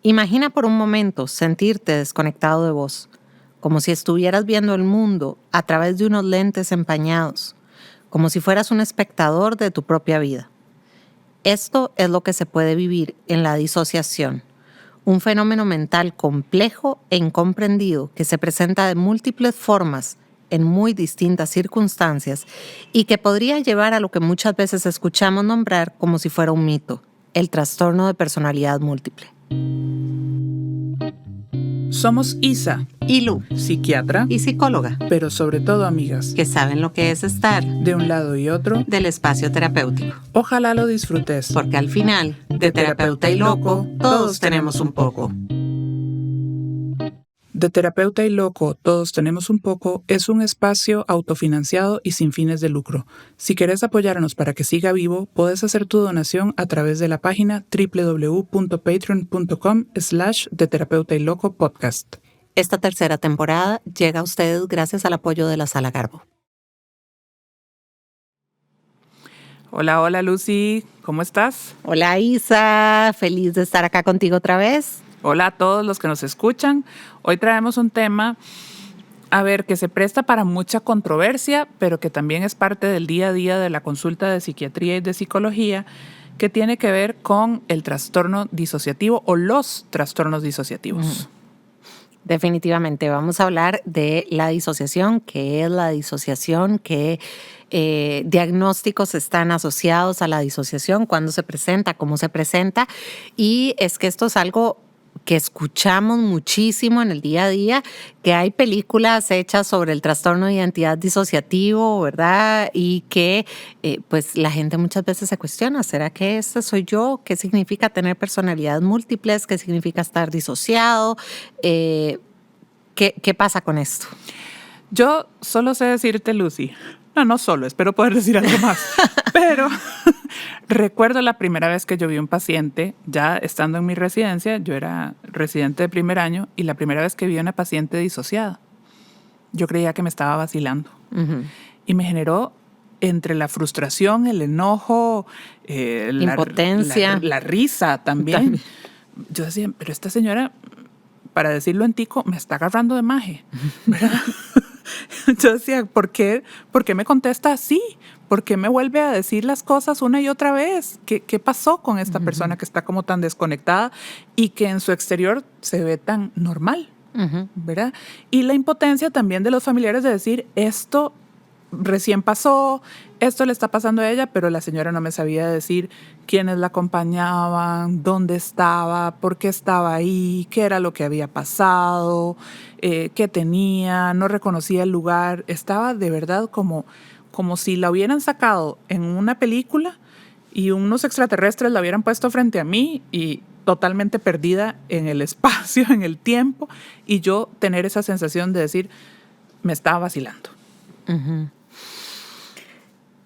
Imagina por un momento sentirte desconectado de vos, como si estuvieras viendo el mundo a través de unos lentes empañados, como si fueras un espectador de tu propia vida. Esto es lo que se puede vivir en la disociación, un fenómeno mental complejo e incomprendido que se presenta de múltiples formas en muy distintas circunstancias y que podría llevar a lo que muchas veces escuchamos nombrar como si fuera un mito, el trastorno de personalidad múltiple. Somos Isa Y Lu, psiquiatra y psicóloga, pero sobre todo amigas, que saben lo que es estar de un lado y otro del espacio terapéutico. Ojalá lo disfrutes. Porque al final, de terapeuta y loco, todos tenemos un poco. De Terapeuta y Loco, todos tenemos un poco, es un espacio autofinanciado y sin fines de lucro. Si querés apoyarnos para que siga vivo, puedes hacer tu donación a través de la página www.patreon.com/de Terapeuta y Loco podcast. Esta tercera temporada llega a ustedes gracias al apoyo de la Sala Garbo. Hola, hola Lucy, ¿cómo estás? Hola Isa, feliz de estar acá contigo otra vez. Hola a todos los que nos escuchan. Hoy traemos un tema, que se presta para mucha controversia, pero que también es parte del día a día de la consulta de psiquiatría y de psicología, que tiene que ver con el trastorno disociativo o los trastornos disociativos. Definitivamente, vamos a hablar de la disociación, qué es la disociación, qué diagnósticos están asociados a la disociación, cuándo se presenta, cómo se presenta, y es que esto es algo que escuchamos muchísimo en el día a día, que hay películas hechas sobre el trastorno de identidad disociativo, ¿verdad? Y que pues la gente muchas veces se cuestiona, ¿será que este soy yo? ¿Qué significa tener personalidades múltiples? ¿Qué significa estar disociado? ¿Qué pasa con esto? Yo solo sé decirte, Lucy, no solo, espero poder decir algo más, pero recuerdo la primera vez que yo vi un paciente, ya estando en mi residencia, yo era residente de primer año, y la primera vez que vi a una paciente disociada, yo creía que me estaba vacilando. Uh-huh. Y me generó entre la frustración, el enojo, impotencia, la risa también. Yo decía, pero esta señora, para decirlo en tico, me está agarrando de maje, ¿verdad? Yo decía, ¿por qué me contesta así? ¿Por qué me vuelve a decir las cosas una y otra vez? ¿Qué pasó con esta persona que está como tan desconectada y que en su exterior se ve tan normal? ¿Verdad? Y la impotencia también de los familiares de decir, esto recién pasó, esto le está pasando a ella, pero la señora no me sabía decir quiénes la acompañaban, dónde estaba, por qué estaba ahí, qué era lo que había pasado, qué tenía, no reconocía el lugar. Estaba de verdad como si la hubieran sacado en una película y unos extraterrestres la hubieran puesto frente a mí y totalmente perdida en el espacio, en el tiempo, y yo tener esa sensación de decir, me estaba vacilando. Uh-huh.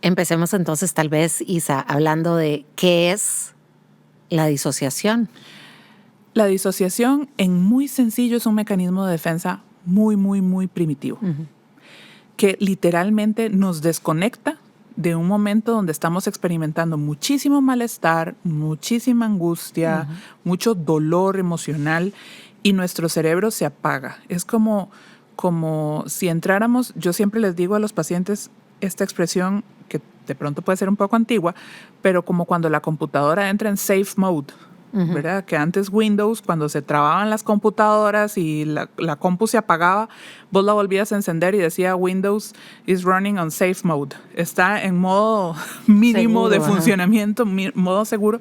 Empecemos entonces tal vez, Isa, hablando de qué es la disociación. La disociación, en muy sencillo, es un mecanismo de defensa muy, muy, muy primitivo, uh-huh, que literalmente nos desconecta de un momento donde estamos experimentando muchísimo malestar, muchísima angustia, uh-huh, mucho dolor emocional, y nuestro cerebro se apaga. Es como si entráramos, yo siempre les digo a los pacientes esta expresión que de pronto puede ser un poco antigua, pero como cuando la computadora entra en safe mode, uh-huh, ¿verdad? Que antes Windows, cuando se trababan las computadoras y la compu se apagaba, vos la volvías a encender y decía Windows is running on safe mode. Está en modo mínimo seguro, de funcionamiento, modo seguro.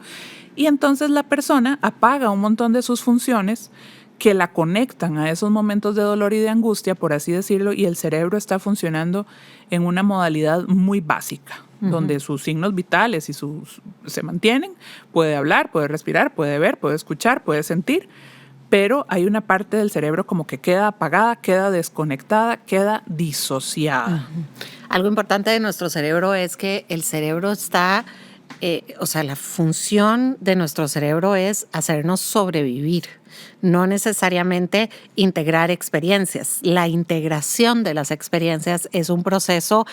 Y entonces la persona apaga un montón de sus funciones que la conectan a esos momentos de dolor y de angustia, por así decirlo, y el cerebro está funcionando en una modalidad muy básica, uh-huh, donde sus signos vitales se mantienen, puede hablar, puede respirar, puede ver, puede escuchar, puede sentir, pero hay una parte del cerebro como que queda apagada, queda desconectada, queda disociada. Uh-huh. Algo importante de nuestro cerebro es que el cerebro está, la función de nuestro cerebro es hacernos sobrevivir. no necesariamente integrar experiencias. La integración de las experiencias es un proceso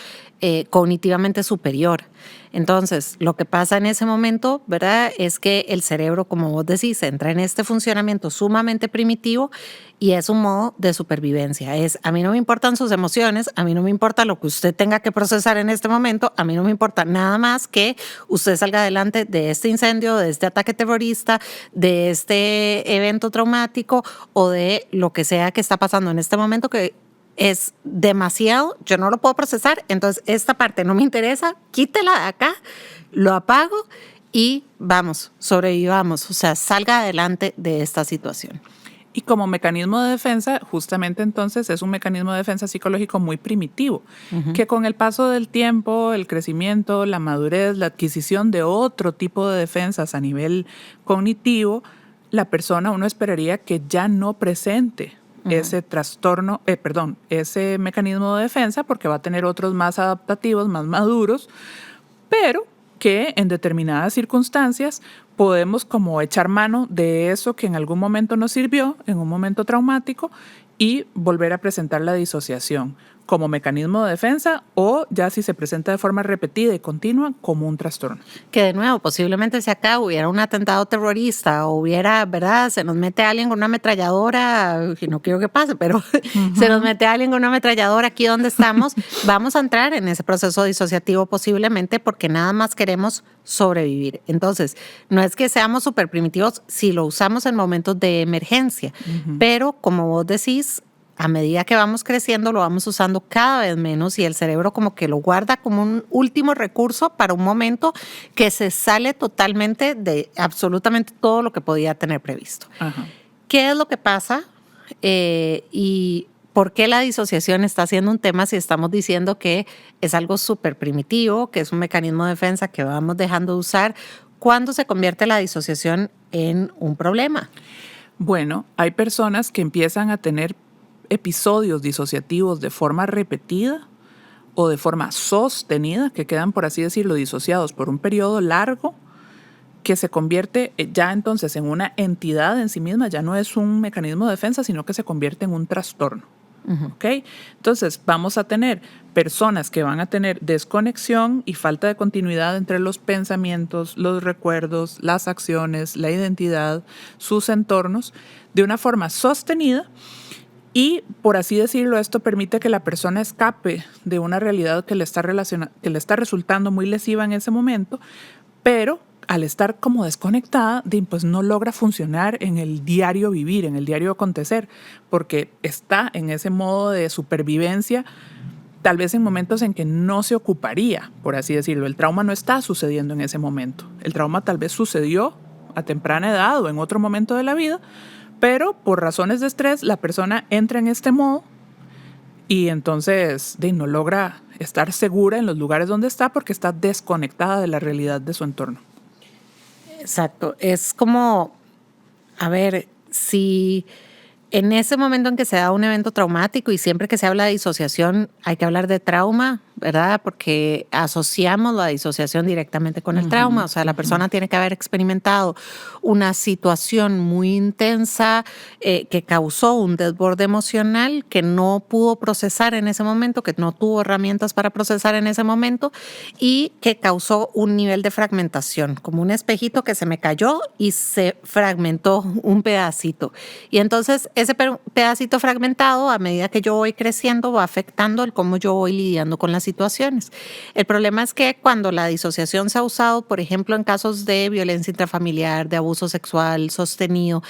cognitivamente superior. Entonces, lo que pasa en ese momento, ¿verdad?, es que el cerebro, como vos decís, entra en este funcionamiento sumamente primitivo y es un modo de supervivencia. A mí no me importan sus emociones, a mí no me importa lo que usted tenga que procesar en este momento, a mí no me importa nada más que usted salga adelante de este incendio, de este ataque terrorista, de este evento traumático o de lo que sea que está pasando en este momento que es demasiado, yo no lo puedo procesar, entonces esta parte no me interesa, quítela de acá, lo apago y vamos, sobrevivamos, o sea, salga adelante de esta situación. Y como mecanismo de defensa, justamente entonces es un mecanismo de defensa psicológico muy primitivo, que con el paso del tiempo, el crecimiento, la madurez, la adquisición de otro tipo de defensas a nivel cognitivo, la persona, uno esperaría que ya no presente ese trastorno, ese mecanismo de defensa, porque va a tener otros más adaptativos, más maduros, pero que en determinadas circunstancias podemos como echar mano de eso que en algún momento nos sirvió, en un momento traumático, y volver a presentar la disociación como mecanismo de defensa o ya si se presenta de forma repetida y continua como un trastorno. Que de nuevo, posiblemente si acá hubiera un atentado terrorista o hubiera, ¿verdad? Se nos mete alguien con una ametralladora, y no quiero que pase, pero se nos mete alguien con una ametralladora aquí donde estamos, vamos a entrar en ese proceso disociativo posiblemente porque nada más queremos sobrevivir. Entonces, no es que seamos súper primitivos si lo usamos en momentos de emergencia, pero como vos decís, a medida que vamos creciendo lo vamos usando cada vez menos y el cerebro como que lo guarda como un último recurso para un momento que se sale totalmente de absolutamente todo lo que podía tener previsto. Ajá. ¿Qué es lo que pasa? Y ¿por qué la disociación está siendo un tema si estamos diciendo que es algo súper primitivo, que es un mecanismo de defensa que vamos dejando de usar? ¿Cuándo se convierte la disociación en un problema? Bueno, hay personas que empiezan a tener episodios disociativos de forma repetida o de forma sostenida, que quedan, por así decirlo, disociados por un periodo largo, que se convierte ya entonces en una entidad en sí misma, ya no es un mecanismo de defensa, sino que se convierte en un trastorno. ¿Okay? Entonces vamos a tener personas que van a tener desconexión y falta de continuidad entre los pensamientos, los recuerdos, las acciones, la identidad, sus entornos, de una forma sostenida. Y, por así decirlo, esto permite que la persona escape de una realidad que le está resultando muy lesiva en ese momento, pero al estar como desconectada, pues no logra funcionar en el diario vivir, en el diario acontecer, porque está en ese modo de supervivencia, tal vez en momentos en que no se ocuparía, por así decirlo. El trauma no está sucediendo en ese momento. El trauma tal vez sucedió a temprana edad o en otro momento de la vida, pero por razones de estrés la persona entra en este modo y entonces no logra estar segura en los lugares donde está porque está desconectada de la realidad de su entorno. Exacto. Es como, a ver, si en ese momento en que se da un evento traumático y siempre que se habla de disociación hay que hablar de trauma, ¿verdad? Porque asociamos la disociación directamente con el trauma. O sea, la persona tiene que haber experimentado una situación muy intensa que causó un desborde emocional que no pudo procesar en ese momento, que no tuvo herramientas para procesar en ese momento y que causó un nivel de fragmentación, como un espejito que se me cayó y se fragmentó un pedacito. Y entonces ese pedacito fragmentado, a medida que yo voy creciendo, va afectando el cómo yo voy lidiando con las situaciones. El problema es que cuando la disociación se ha usado, por ejemplo, en casos de violencia intrafamiliar, de abuso sexual sostenido,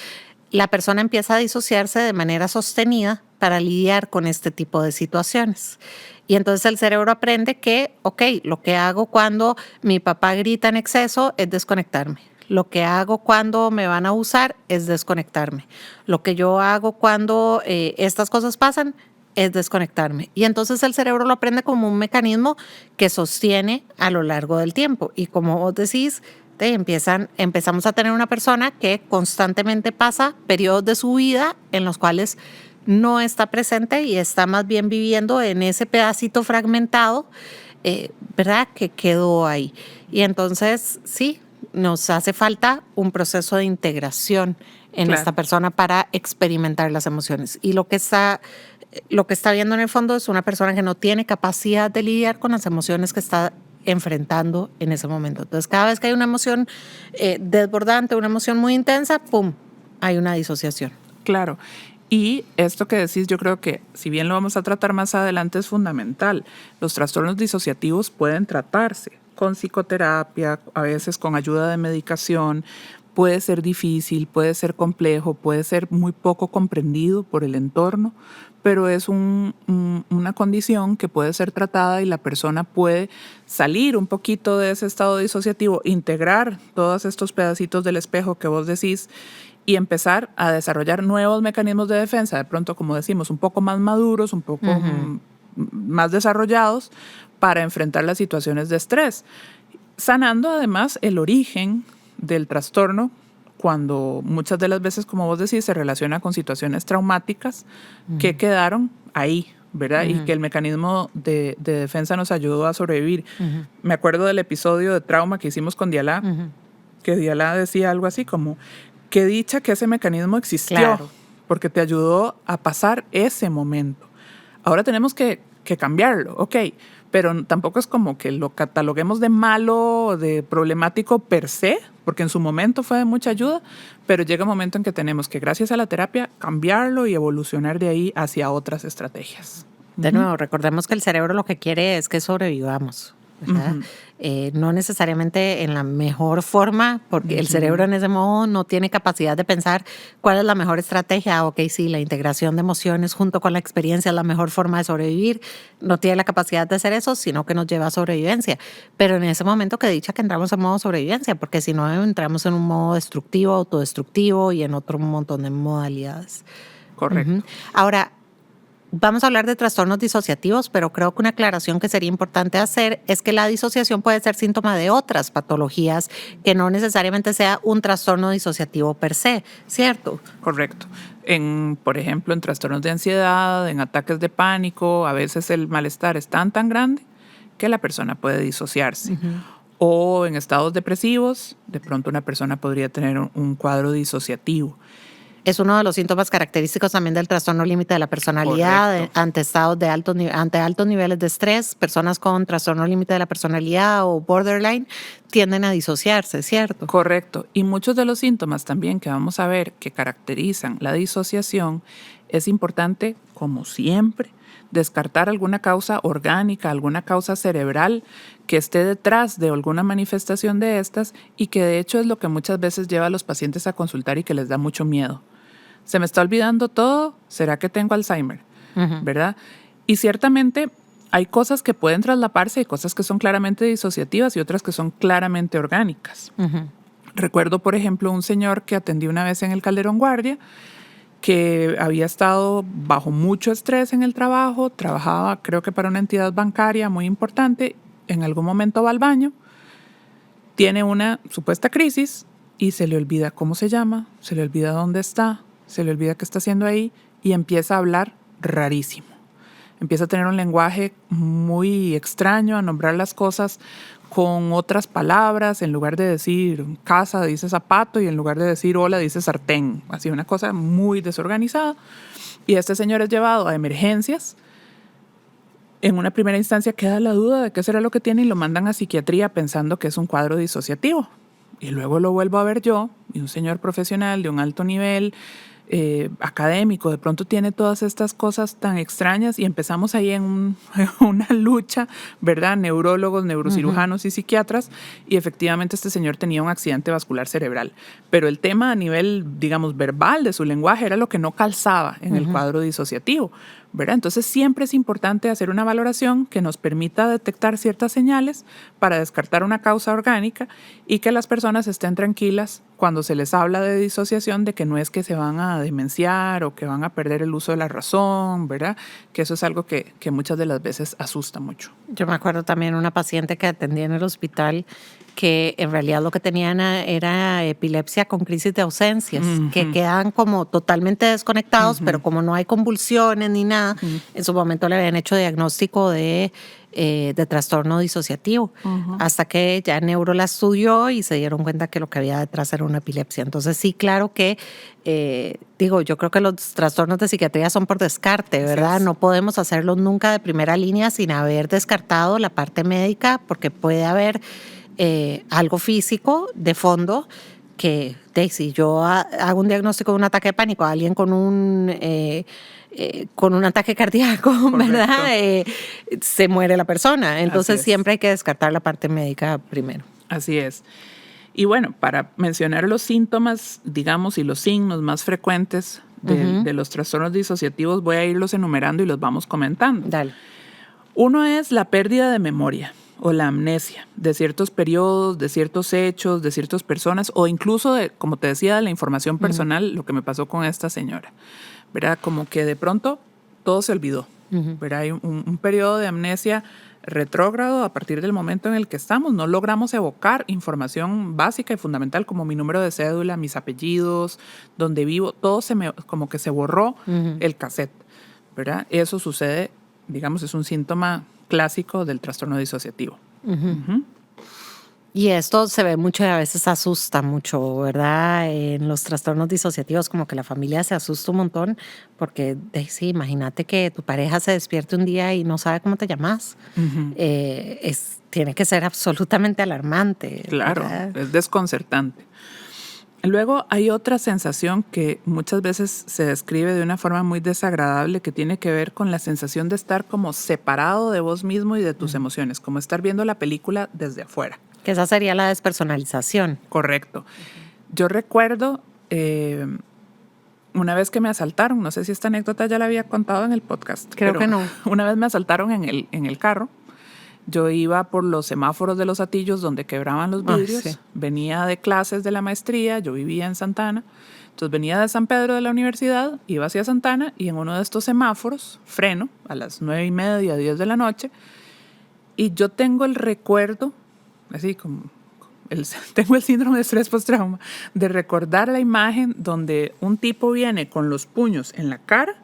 la persona empieza a disociarse de manera sostenida para lidiar con este tipo de situaciones. Y entonces el cerebro aprende que, ok, lo que hago cuando mi papá grita en exceso es desconectarme. Lo que hago cuando me van a abusar es desconectarme. Lo que yo hago cuando estas cosas pasan es desconectarme. Y entonces el cerebro lo aprende como un mecanismo que sostiene a lo largo del tiempo. Y como vos decís, empezamos a tener una persona que constantemente pasa periodos de su vida en los cuales no está presente y está más bien viviendo en ese pedacito fragmentado, ¿verdad?, que quedó ahí. Y entonces, sí, nos hace falta un proceso de integración en esta persona para experimentar las emociones. Y lo que está viendo en el fondo es una persona que no tiene capacidad de lidiar con las emociones que está enfrentando en ese momento. Entonces, cada vez que hay una emoción desbordante, una emoción muy intensa, ¡pum!, hay una disociación. Claro. Y esto que decís, yo creo que, si bien lo vamos a tratar más adelante, es fundamental. Los trastornos disociativos pueden tratarse con psicoterapia, a veces con ayuda de medicación. Puede ser difícil, puede ser complejo, puede ser muy poco comprendido por el entorno, pero es una condición que puede ser tratada y la persona puede salir un poquito de ese estado disociativo, integrar todos estos pedacitos del espejo que vos decís y empezar a desarrollar nuevos mecanismos de defensa, de pronto, como decimos, un poco más maduros, un poco más desarrollados para enfrentar las situaciones de estrés, sanando además el origen del trastorno, cuando muchas de las veces, como vos decís, se relaciona con situaciones traumáticas que quedaron ahí, ¿verdad? Y que el mecanismo de defensa nos ayudó a sobrevivir. Me acuerdo del episodio de trauma que hicimos con Dialá, que Dialá decía algo así como, qué dicha que ese mecanismo existió, claro, porque te ayudó a pasar ese momento. Ahora tenemos que cambiarlo, ok, pero tampoco es como que lo cataloguemos de malo o de problemático per se, porque en su momento fue de mucha ayuda, pero llega un momento en que tenemos que, gracias a la terapia, cambiarlo y evolucionar de ahí hacia otras estrategias. De nuevo, recordemos que el cerebro lo que quiere es que sobrevivamos, ¿verdad? No necesariamente en la mejor forma, porque el cerebro en ese modo no tiene capacidad de pensar cuál es la mejor estrategia. Ok, sí, la integración de emociones junto con la experiencia es la mejor forma de sobrevivir. No tiene la capacidad de hacer eso, sino que nos lleva a sobrevivencia. Pero en ese momento que dicha que entramos en modo sobrevivencia, porque si no entramos en un modo destructivo, autodestructivo y en otro montón de modalidades. Correcto. Ahora, vamos a hablar de trastornos disociativos, pero creo que una aclaración que sería importante hacer es que la disociación puede ser síntoma de otras patologías que no necesariamente sea un trastorno disociativo per se, ¿cierto? Correcto. Por ejemplo, en trastornos de ansiedad, en ataques de pánico, a veces el malestar es tan grande que la persona puede disociarse. O en estados depresivos, de pronto una persona podría tener un cuadro disociativo. Es uno de los síntomas característicos también del trastorno límite de la personalidad. Ante estados de ante altos niveles de estrés. Personas con trastorno límite de la personalidad o borderline tienden a disociarse, ¿cierto? Correcto. Y muchos de los síntomas también que vamos a ver que caracterizan la disociación, es importante, como siempre, descartar alguna causa orgánica, alguna causa cerebral que esté detrás de alguna manifestación de estas y que de hecho es lo que muchas veces lleva a los pacientes a consultar y que les da mucho miedo. ¿Se me está olvidando todo? ¿Será que tengo Alzheimer? ¿Verdad? Y ciertamente hay cosas que pueden traslaparse, hay cosas que son claramente disociativas y otras que son claramente orgánicas. Recuerdo, por ejemplo, un señor que atendí una vez en el Calderón Guardia, que había estado bajo mucho estrés en el trabajo, trabajaba creo que para una entidad bancaria muy importante, en algún momento va al baño, tiene una supuesta crisis y se le olvida cómo se llama, se le olvida dónde está, se le olvida qué está haciendo ahí y empieza a hablar rarísimo. Empieza a tener un lenguaje muy extraño, a nombrar las cosas con otras palabras. En lugar de decir casa, dice zapato, y en lugar de decir hola, dice sartén. Así, una cosa muy desorganizada. Y este señor es llevado a emergencias. En una primera instancia queda la duda de qué será lo que tiene y lo mandan a psiquiatría pensando que es un cuadro disociativo. Y luego lo vuelvo a ver yo, y un señor profesional de un alto nivel, académico, de pronto tiene todas estas cosas tan extrañas y empezamos ahí en una lucha, ¿verdad? Neurólogos, neurocirujanos y psiquiatras, y efectivamente este señor tenía un accidente vascular cerebral. Pero el tema a nivel, digamos, verbal de su lenguaje era lo que no calzaba en el cuadro disociativo, ¿verdad? Entonces siempre es importante hacer una valoración que nos permita detectar ciertas señales para descartar una causa orgánica y que las personas estén tranquilas cuando se les habla de disociación, de que no es que se van a demenciar o que van a perder el uso de la razón, ¿verdad? Que eso es algo que muchas de las veces asusta mucho. Yo me acuerdo también una paciente que atendí en el hospital que en realidad lo que tenían era epilepsia con crisis de ausencias, que quedan como totalmente desconectados, pero como no hay convulsiones ni nada, en su momento le habían hecho diagnóstico de de trastorno disociativo, hasta que ya Neuro la estudió y se dieron cuenta que lo que había detrás era una epilepsia. Entonces sí, claro que, yo creo que los trastornos de psiquiatría son por descarte, ¿verdad? No podemos hacerlos nunca de primera línea sin haber descartado la parte médica, porque puede haber algo físico de fondo que, si yo hago un diagnóstico de un ataque de pánico a alguien con un ataque cardíaco, ¿verdad? Se muere la persona. Entonces siempre hay que descartar la parte médica primero. Así es. Y bueno, para mencionar los síntomas, digamos, y los signos más frecuentes de los trastornos disociativos, voy a irlos enumerando y los vamos comentando. Dale. Uno es la pérdida de memoria o la amnesia de ciertos periodos, de ciertos hechos, de ciertas personas, o incluso, como te decía, de la información personal, lo que me pasó con esta señora. ¿Verdad? Como que de pronto todo se olvidó. ¿Verdad? Hay un periodo de amnesia retrógrado a partir del momento en el que estamos. No logramos evocar información básica y fundamental como mi número de cédula, mis apellidos, dónde vivo. Todo como que se borró el cassette. ¿Verdad? Eso sucede, digamos, es un síntoma clásico del trastorno disociativo. Y esto se ve mucho y a veces asusta mucho, ¿verdad? En los trastornos disociativos, como que la familia se asusta un montón, porque sí, imagínate que tu pareja se despierte un día y no sabe cómo te llamas. Tiene que ser absolutamente alarmante. Claro, ¿verdad? Es desconcertante. Luego hay otra sensación que muchas veces se describe de una forma muy desagradable, que tiene que ver con la sensación de estar como separado de vos mismo y de tus emociones, como estar viendo la película desde afuera. Que esa sería la despersonalización. Correcto. Yo recuerdo una vez que me asaltaron, no sé si esta anécdota ya la había contado en el podcast. Creo que no. Una vez me asaltaron en el carro. Yo iba por los semáforos de los Atillos donde quebraban los vidrios. Sí. Venía de clases de la maestría, yo vivía en Santa Ana. Entonces venía de San Pedro de la universidad, iba hacia Santa Ana y en uno de estos semáforos freno a las 9:30, 10 de la noche. Y yo tengo el recuerdo, así como tengo el síndrome de estrés postrauma, de recordar la imagen donde un tipo viene con los puños en la cara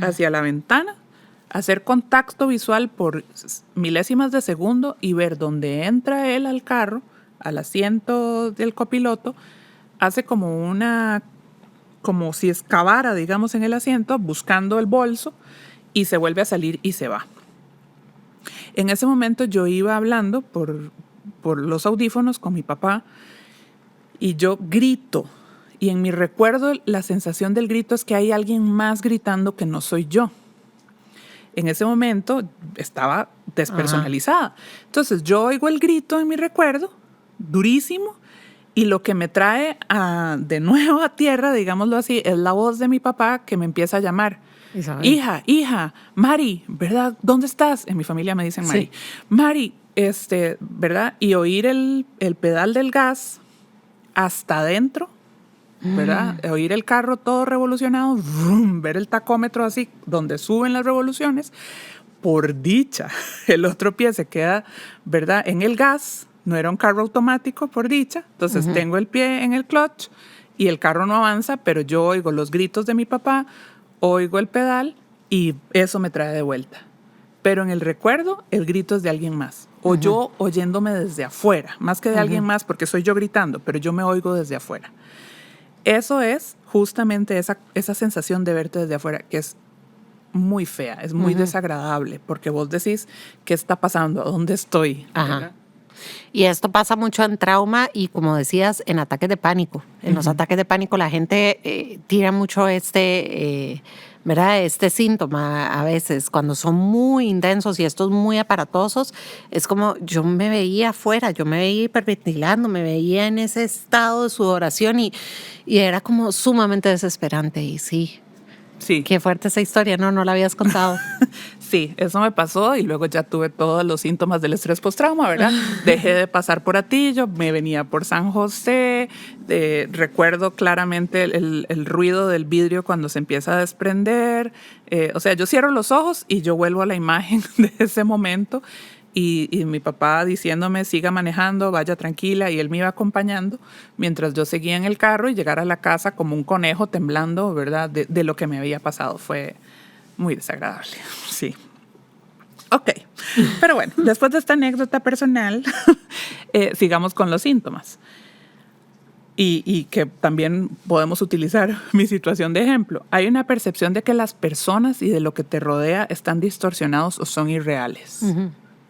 hacia la ventana, hacer contacto visual por milésimas de segundo y ver dónde entra él al carro, al asiento del copiloto, hace como si excavara, digamos, en el asiento, buscando el bolso y se vuelve a salir y se va. En ese momento yo iba hablando por los audífonos con mi papá y yo grito. Y en mi recuerdo la sensación del grito es que hay alguien más gritando que no soy yo. En ese momento estaba despersonalizada. Entonces yo oigo el grito en mi recuerdo, durísimo, y lo que me trae de nuevo a tierra, digámoslo así, es la voz de mi papá que me empieza a llamar. Isabel. Hija, Mari, ¿verdad? ¿Dónde estás? En mi familia me dicen Mari. Sí. Mari, ¿verdad? Y oír el pedal del gas hasta adentro, ¿verdad? Oír el carro todo revolucionado, vroom, ver el tacómetro así, donde suben las revoluciones. Por dicha, el otro pie se queda, ¿verdad? En el gas, no era un carro automático, por dicha. Entonces tengo el pie en el clutch y el carro no avanza, pero yo oigo los gritos de mi papá, oigo el pedal y eso me trae de vuelta. Pero en el recuerdo, el grito es de alguien más. O yo oyéndome desde afuera, más que de alguien más, porque soy yo gritando, pero yo me oigo desde afuera. Eso es justamente esa sensación de verte desde afuera, que es muy fea, es muy desagradable, porque vos decís, ¿qué está pasando? ¿A dónde estoy? Ajá. Y esto pasa mucho en trauma y, como decías, en ataques de pánico. En los ataques de pánico la gente tira mucho ¿verdad? Este síntoma a veces, cuando son muy intensos y estos muy aparatosos, es como yo me veía afuera, yo me veía hiperventilando, me veía en ese estado de sudoración y era como sumamente desesperante. Y sí. Qué fuerte esa historia, ¿no? No la habías contado. Sí, eso me pasó y luego ya tuve todos los síntomas del estrés postrauma, ¿verdad? Dejé de pasar por Atillo, me venía por San José, recuerdo claramente el ruido del vidrio cuando se empieza a desprender. O sea, yo cierro los ojos y yo vuelvo a la imagen de ese momento y mi papá diciéndome siga manejando, vaya tranquila, y él me iba acompañando mientras yo seguía en el carro y llegar a la casa como un conejo temblando, ¿verdad? De lo que me había pasado. Fue muy desagradable, sí. Ok, Pero bueno, después de esta anécdota personal, sigamos con los síntomas. Y que también podemos utilizar mi situación de ejemplo. Hay una percepción de que las personas y de lo que te rodea están distorsionados o son irreales.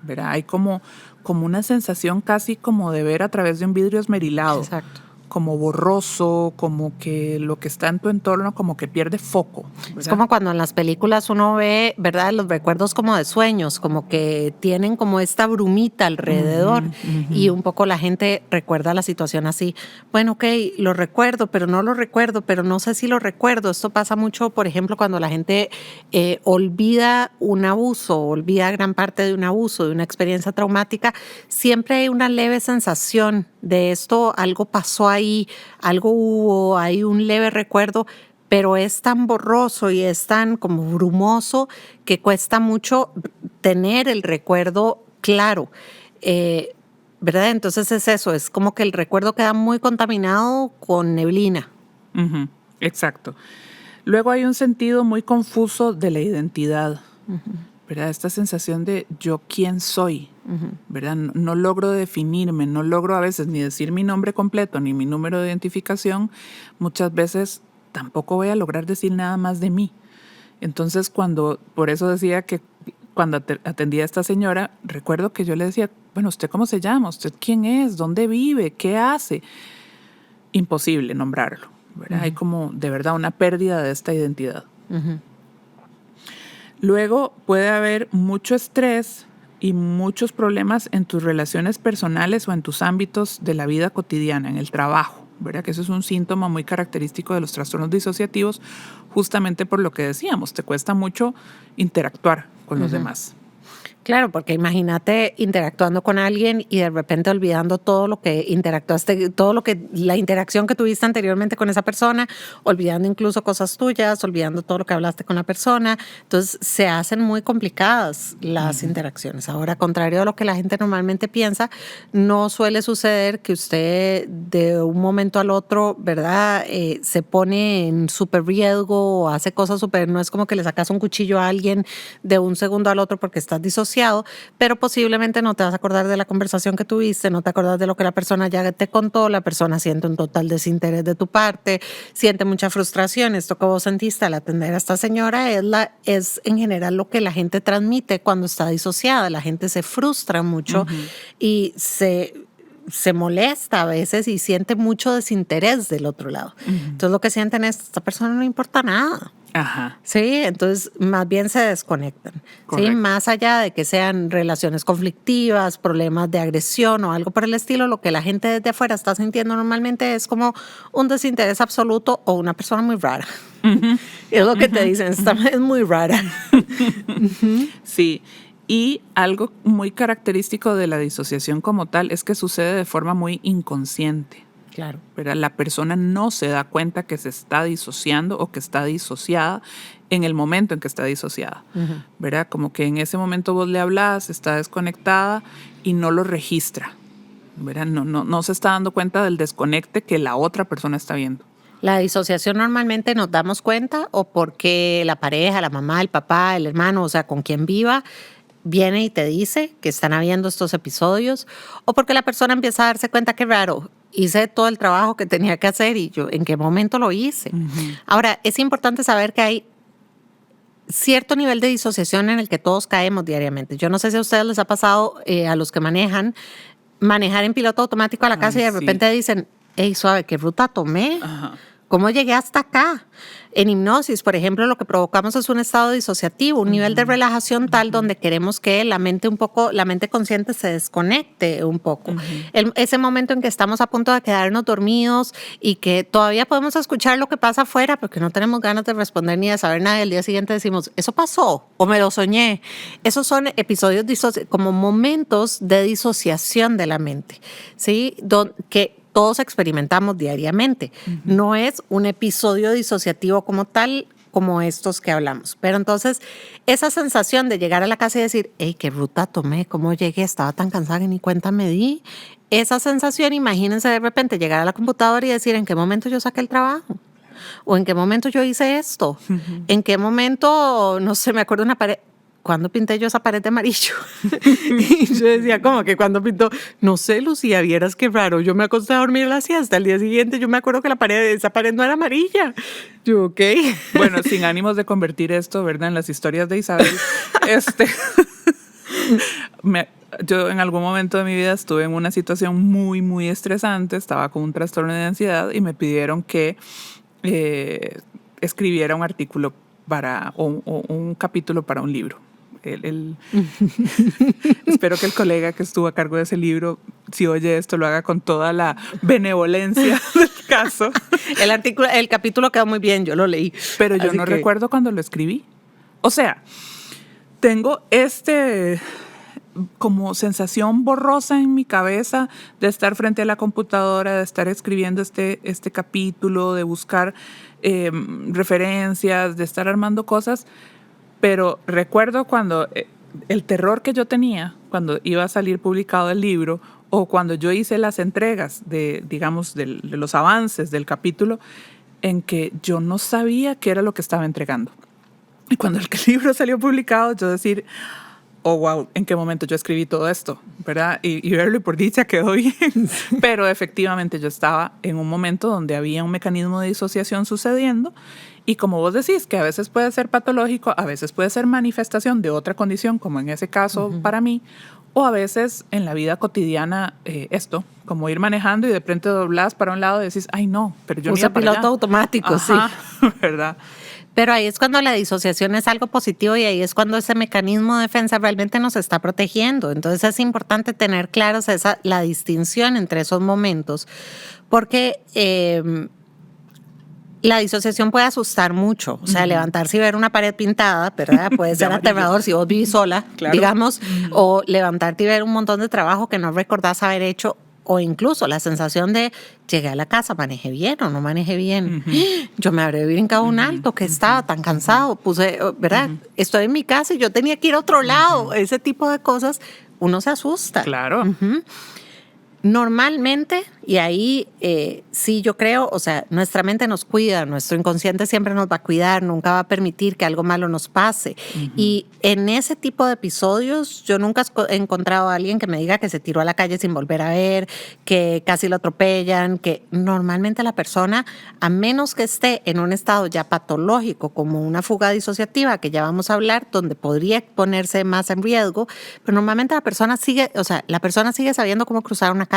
¿Verdad? Hay como una sensación casi como de ver a través de un vidrio esmerilado. Exacto. Como borroso, como que lo que está en tu entorno como que pierde foco, ¿verdad? Es como cuando en las películas uno ve, ¿verdad?, los recuerdos como de sueños, como que tienen como esta brumita alrededor y un poco la gente recuerda la situación así. Bueno, ok, lo recuerdo, pero no lo recuerdo, pero no sé si lo recuerdo. Esto pasa mucho, por ejemplo, cuando la gente olvida un abuso, olvida gran parte de un abuso, de una experiencia traumática, siempre hay una leve sensación de esto, algo pasó ahí, algo hubo, hay un leve recuerdo, pero es tan borroso y es tan como brumoso que cuesta mucho tener el recuerdo claro, ¿verdad? Entonces es eso, es como que el recuerdo queda muy contaminado con neblina. Exacto. Luego hay un sentido muy confuso de la identidad, ¿verdad? Esta sensación de yo quién soy, ¿verdad? No logro definirme, no logro a veces ni decir mi nombre completo ni mi número de identificación. Muchas veces tampoco voy a lograr decir nada más de mí. Entonces, por eso decía que cuando atendía a esta señora, recuerdo que yo le decía, bueno, ¿usted cómo se llama? ¿Usted quién es? ¿Dónde vive? ¿Qué hace? Imposible nombrarlo, ¿verdad? Hay como de verdad una pérdida de esta identidad. Luego puede haber mucho estrés y muchos problemas en tus relaciones personales o en tus ámbitos de la vida cotidiana, en el trabajo, ¿verdad? Que eso es un síntoma muy característico de los trastornos disociativos, justamente por lo que decíamos, te cuesta mucho interactuar con los demás. Claro, porque imagínate interactuando con alguien y de repente olvidando todo lo que interactuaste, la interacción que tuviste anteriormente con esa persona, olvidando incluso cosas tuyas, olvidando todo lo que hablaste con la persona. Entonces se hacen muy complicadas las interacciones. Ahora, contrario a lo que la gente normalmente piensa, no suele suceder que usted de un momento al otro, ¿verdad? Se pone en súper riesgo o hace cosas súper, no es como que le sacas un cuchillo a alguien de un segundo al otro porque estás disociado, pero posiblemente no te vas a acordar de la conversación que tuviste, no te acuerdas de lo que la persona ya te contó, la persona siente un total desinterés de tu parte, siente mucha frustración. Esto que vos sentiste al atender a esta señora es en general lo que la gente transmite cuando está disociada. La gente se frustra mucho y se molesta a veces y siente mucho desinterés del otro lado. Entonces lo que sienten es, esta persona no le importa nada. Ajá. Sí, entonces más bien se desconectan. Sí, más allá de que sean relaciones conflictivas, problemas de agresión o algo por el estilo, lo que la gente desde afuera está sintiendo normalmente es como un desinterés absoluto o una persona muy rara. Es lo que te dicen, esta es muy rara. Sí, y algo muy característico de la disociación como tal es que sucede de forma muy inconsciente. Claro. ¿Verdad? La persona no se da cuenta que se está disociando o que está disociada en el momento en que está disociada. ¿Verdad? Como que en ese momento vos le hablas, está desconectada y no lo registra. ¿Verdad? No se está dando cuenta del desconecte que la otra persona está viendo. La disociación normalmente nos damos cuenta o porque la pareja, la mamá, el papá, el hermano, o sea, con quien viva, viene y te dice que están habiendo estos episodios, o porque la persona empieza a darse cuenta que raro, hice todo el trabajo que tenía que hacer y yo, ¿en qué momento lo hice? Ahora, es importante saber que hay cierto nivel de disociación en el que todos caemos diariamente. Yo no sé si a ustedes les ha pasado, a los que manejar en piloto automático a la casa y de repente dicen, hey, suave, ¿qué ruta tomé? ¿Cómo llegué hasta acá? En hipnosis, por ejemplo, lo que provocamos es un estado disociativo, un nivel de relajación tal donde queremos que la mente consciente se desconecte un poco. Ese momento en que estamos a punto de quedarnos dormidos y que todavía podemos escuchar lo que pasa afuera, pero que no tenemos ganas de responder ni de saber nada. Y el día siguiente decimos, ¿eso pasó? ¿O me lo soñé? Esos son episodios como momentos de disociación de la mente, ¿sí? Que todos experimentamos diariamente. No es un episodio disociativo como tal, como estos que hablamos. Pero entonces, esa sensación de llegar a la casa y decir, hey, ¿qué ruta tomé? ¿Cómo llegué? Estaba tan cansada que ni cuenta me di. Esa sensación, imagínense de repente llegar a la computadora y decir, ¿en qué momento yo saqué el trabajo? ¿O en qué momento yo hice esto? ¿En qué momento, no sé, me acuerdo ¿cuándo pinté yo esa pared de amarillo? Y yo decía, como que cuando pintó, no sé, Lucía, vieras qué raro, yo me acosté a dormir la siesta, al día siguiente yo me acuerdo que esa pared no era amarilla. Yo, ok. Bueno, sin ánimos de convertir esto, ¿verdad?, en las historias de Isabel, yo en algún momento de mi vida estuve en una situación muy, muy estresante, estaba con un trastorno de ansiedad y me pidieron que escribiera un artículo o un capítulo para un libro. Espero que el colega que estuvo a cargo de ese libro, si oye esto, lo haga con toda la benevolencia del caso. El capítulo quedó muy bien, yo lo leí. Pero yo no recuerdo cuando lo escribí. O sea, tengo como sensación borrosa en mi cabeza de estar frente a la computadora, de estar escribiendo este capítulo, de buscar referencias, de estar armando cosas, pero recuerdo cuando el terror que yo tenía cuando iba a salir publicado el libro o cuando yo hice las entregas de los avances del capítulo, en que yo no sabía qué era lo que estaba entregando. Y cuando el libro salió publicado, yo decir, oh, wow, ¿en qué momento yo escribí todo esto? ¿Verdad? Y verlo y por dicha quedó bien. Pero efectivamente yo estaba en un momento donde había un mecanismo de disociación sucediendo y como vos decís, que a veces puede ser patológico, a veces puede ser manifestación de otra condición, como en ese caso para mí, o a veces en la vida cotidiana como ir manejando y de repente doblás para un lado y decís, ay no, pero yo no iba para allá. Piloto automático, ajá, sí. ¿Verdad? Pero ahí es cuando la disociación es algo positivo y ahí es cuando ese mecanismo de defensa realmente nos está protegiendo. Entonces es importante tener claros la distinción entre esos momentos, porque la disociación puede asustar mucho. O sea, levantarse y ver una pared pintada, ¿verdad? Puede ser aterrador si vos vivís sola, claro, digamos, o levantarte y ver un montón de trabajo que no recordás haber hecho. O incluso la sensación de llegué a la casa, manejé bien o no manejé bien. Yo me habré brincado un alto, que estaba tan cansado, ¿verdad? Estoy en mi casa y yo tenía que ir a otro lado. Ese tipo de cosas, uno se asusta. Claro. Normalmente, y ahí sí yo creo, o sea, nuestra mente nos cuida, nuestro inconsciente siempre nos va a cuidar, nunca va a permitir que algo malo nos pase. Y en ese tipo de episodios, yo nunca he encontrado a alguien que me diga que se tiró a la calle sin volver a ver, que casi lo atropellan, que normalmente la persona, a menos que esté en un estado ya patológico, como una fuga disociativa, que ya vamos a hablar, donde podría ponerse más en riesgo, pero normalmente la persona sigue sabiendo cómo cruzar una calle.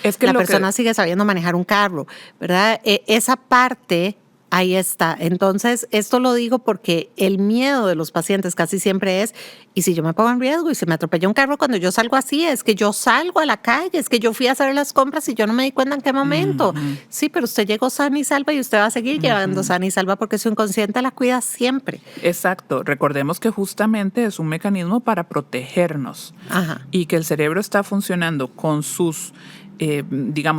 Es que la persona sigue sabiendo manejar un carro, ¿verdad? Esa parte, ahí está. Entonces, esto lo digo porque el miedo de los pacientes casi siempre es, y si yo me pongo en riesgo y se me atropella un carro cuando yo salgo así, es que yo salgo a la calle, es que yo fui a hacer las compras y yo no me di cuenta en qué momento. Sí, pero usted llegó sana y salva y usted va a seguir llevando sana y salva porque su inconsciente la cuida siempre. Exacto. Recordemos que justamente es un mecanismo para protegernos. Ajá. Y que el cerebro está funcionando con sus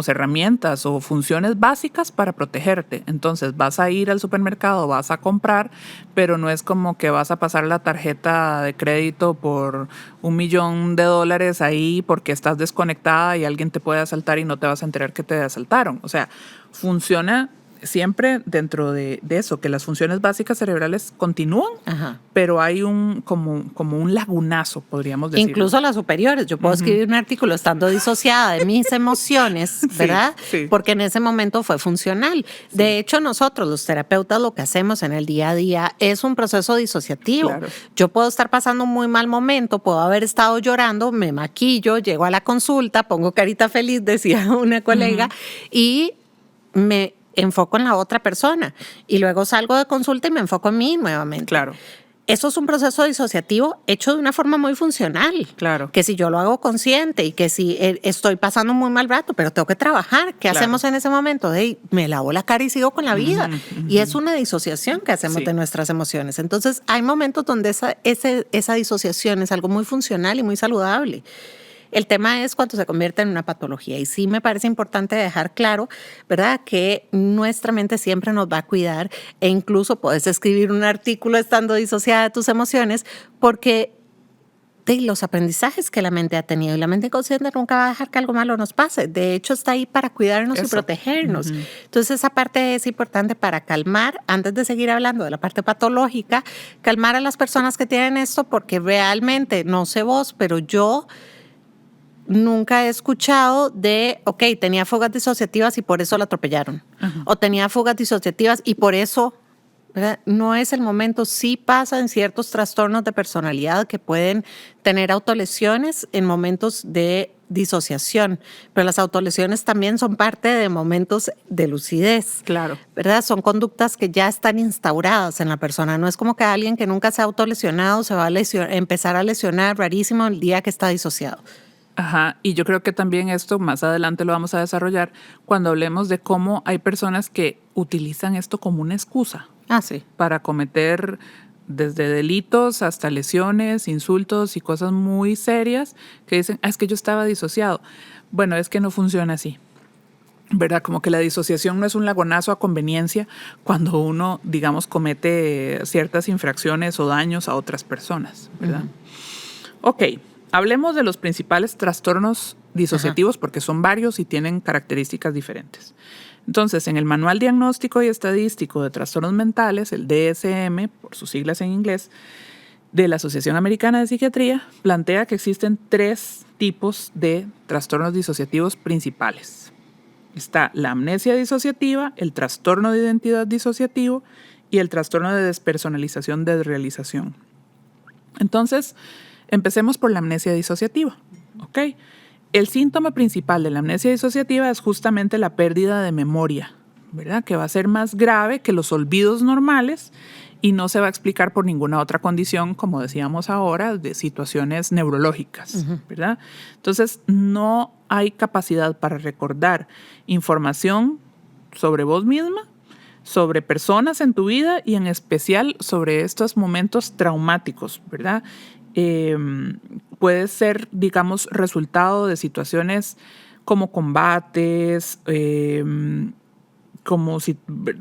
herramientas o funciones básicas para protegerte. Entonces vas a ir al supermercado, vas a comprar, pero no es como que vas a pasar la tarjeta de crédito por $1,000,000 ahí porque estás desconectada y alguien te puede asaltar y no te vas a enterar que te asaltaron. O sea, funciona siempre dentro de eso, que las funciones básicas cerebrales continúan, pero hay como un lagunazo, podríamos decir. Incluso las superiores. Yo puedo escribir un artículo estando disociada de mis emociones, ¿verdad? Sí. Porque en ese momento fue funcional. Sí. De hecho, nosotros los terapeutas lo que hacemos en el día a día es un proceso disociativo. Claro. Yo puedo estar pasando un muy mal momento, puedo haber estado llorando, me maquillo, llego a la consulta, pongo carita feliz, decía una colega, y me enfoco en la otra persona y luego salgo de consulta y me enfoco en mí nuevamente. Claro. Eso es un proceso disociativo hecho de una forma muy funcional. Claro. Que si yo lo hago consciente y que si estoy pasando un muy mal rato, pero tengo que trabajar, ¿qué hacemos en ese momento? Me lavo la cara y sigo con la vida. Y es una disociación que hacemos de nuestras emociones. Entonces, hay momentos donde esa disociación es algo muy funcional y muy saludable. El tema es cuando se convierte en una patología y sí me parece importante dejar claro, ¿verdad?, que nuestra mente siempre nos va a cuidar e incluso puedes escribir un artículo estando disociada de tus emociones porque de los aprendizajes que la mente ha tenido. Y la mente consciente nunca va a dejar que algo malo nos pase. De hecho, está ahí para cuidarnos y protegernos. Entonces, esa parte es importante para calmar, antes de seguir hablando de la parte patológica, calmar a las personas que tienen esto, porque realmente, no sé vos, pero yo nunca he escuchado de, ok, tenía fugas disociativas y por eso la atropellaron. O tenía fugas disociativas y por eso... ¿verdad? No es el momento. Sí pasa en ciertos trastornos de personalidad que pueden tener autolesiones en momentos de disociación, pero las autolesiones también son parte de momentos de lucidez. Claro. ¿Verdad? Son conductas que ya están instauradas en la persona. No es como que alguien que nunca se ha autolesionado se va a empezar a lesionar rarísimo el día que está disociado. Ajá, y yo creo que también esto más adelante lo vamos a desarrollar cuando hablemos de cómo hay personas que utilizan esto como una excusa. Sí. Para cometer desde delitos hasta lesiones, insultos y cosas muy serias que dicen, es que yo estaba disociado. Bueno, es que no funciona así, ¿verdad? Como que la disociación no es un lagonazo a conveniencia cuando uno, digamos, comete ciertas infracciones o daños a otras personas, ¿verdad? Ok, hablemos de los principales trastornos disociativos porque son varios y tienen características diferentes. Entonces, en el Manual Diagnóstico y Estadístico de Trastornos Mentales, el DSM, por sus siglas en inglés, de la Asociación Americana de Psiquiatría, plantea que existen 3 tipos de trastornos disociativos principales. Está la amnesia disociativa, el trastorno de identidad disociativo y el trastorno de despersonalización de desrealización. Entonces, empecemos por la amnesia disociativa, ¿ok? El síntoma principal de la amnesia disociativa es justamente la pérdida de memoria, ¿verdad? Que va a ser más grave que los olvidos normales y no se va a explicar por ninguna otra condición, como decíamos ahora, de situaciones neurológicas, ¿verdad? Entonces, no hay capacidad para recordar información sobre vos misma, sobre personas en tu vida y en especial sobre estos momentos traumáticos, ¿verdad? Puede ser, digamos, resultado de situaciones como combates, como si,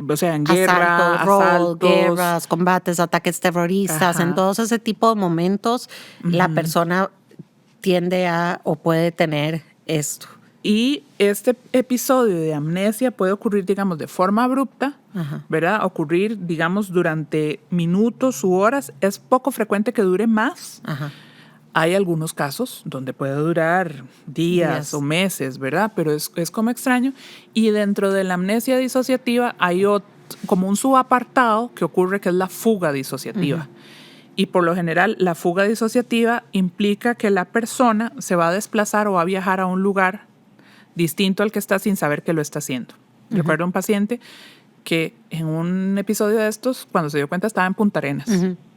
o sea, en guerra, asaltos, guerras, combates, ataques terroristas. En todos ese tipo de momentos, la persona tiende a o puede tener esto. Y este episodio de amnesia puede ocurrir, digamos, de forma abrupta, ¿verdad? Ocurrir, digamos, durante minutos u horas. Es poco frecuente que dure más. Hay algunos casos donde puede durar días o meses, ¿verdad? Pero es como extraño. Y dentro de la amnesia disociativa hay como un subapartado que ocurre, que es la fuga disociativa. Y por lo general, la fuga disociativa implica que la persona se va a desplazar o va a viajar a un lugar distinto al que está sin saber que lo está haciendo. Recuerdo un paciente que en un episodio de estos, cuando se dio cuenta, estaba en Punta Arenas.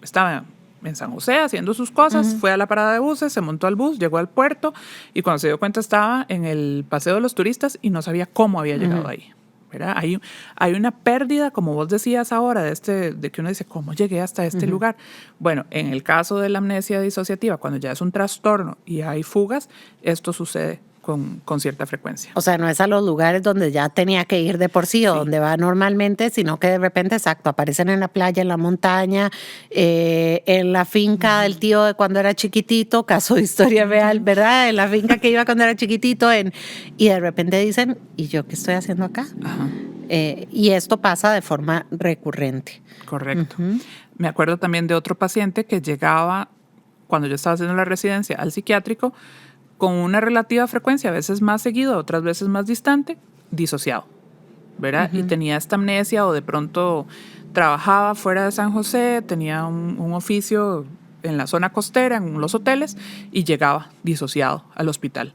Estaba en San José haciendo sus cosas, fue a la parada de buses, se montó al bus, llegó al puerto y cuando se dio cuenta estaba en el paseo de los turistas y no sabía cómo había llegado ahí. ¿Verdad? Hay una pérdida, como vos decías ahora, de que uno dice, ¿cómo llegué hasta este lugar? Bueno, en el caso de la amnesia disociativa, cuando ya es un trastorno y hay fugas, esto sucede con cierta frecuencia. O sea, no es a los lugares donde ya tenía que ir de por sí o donde va normalmente, sino que de repente, exacto, aparecen en la playa, en la montaña, en la finca del tío de cuando era chiquitito, caso de historia real, ¿verdad? En la finca que iba cuando era chiquitito, y de repente dicen, ¿y yo qué estoy haciendo acá? Y esto pasa de forma recurrente. Correcto. Me acuerdo también de otro paciente que llegaba, cuando yo estaba haciendo la residencia, al psiquiátrico, con una relativa frecuencia, a veces más seguido, otras veces más distante, disociado, ¿verdad? Y tenía esta amnesia o de pronto trabajaba fuera de San José, tenía un oficio en la zona costera, en los hoteles, y llegaba disociado al hospital.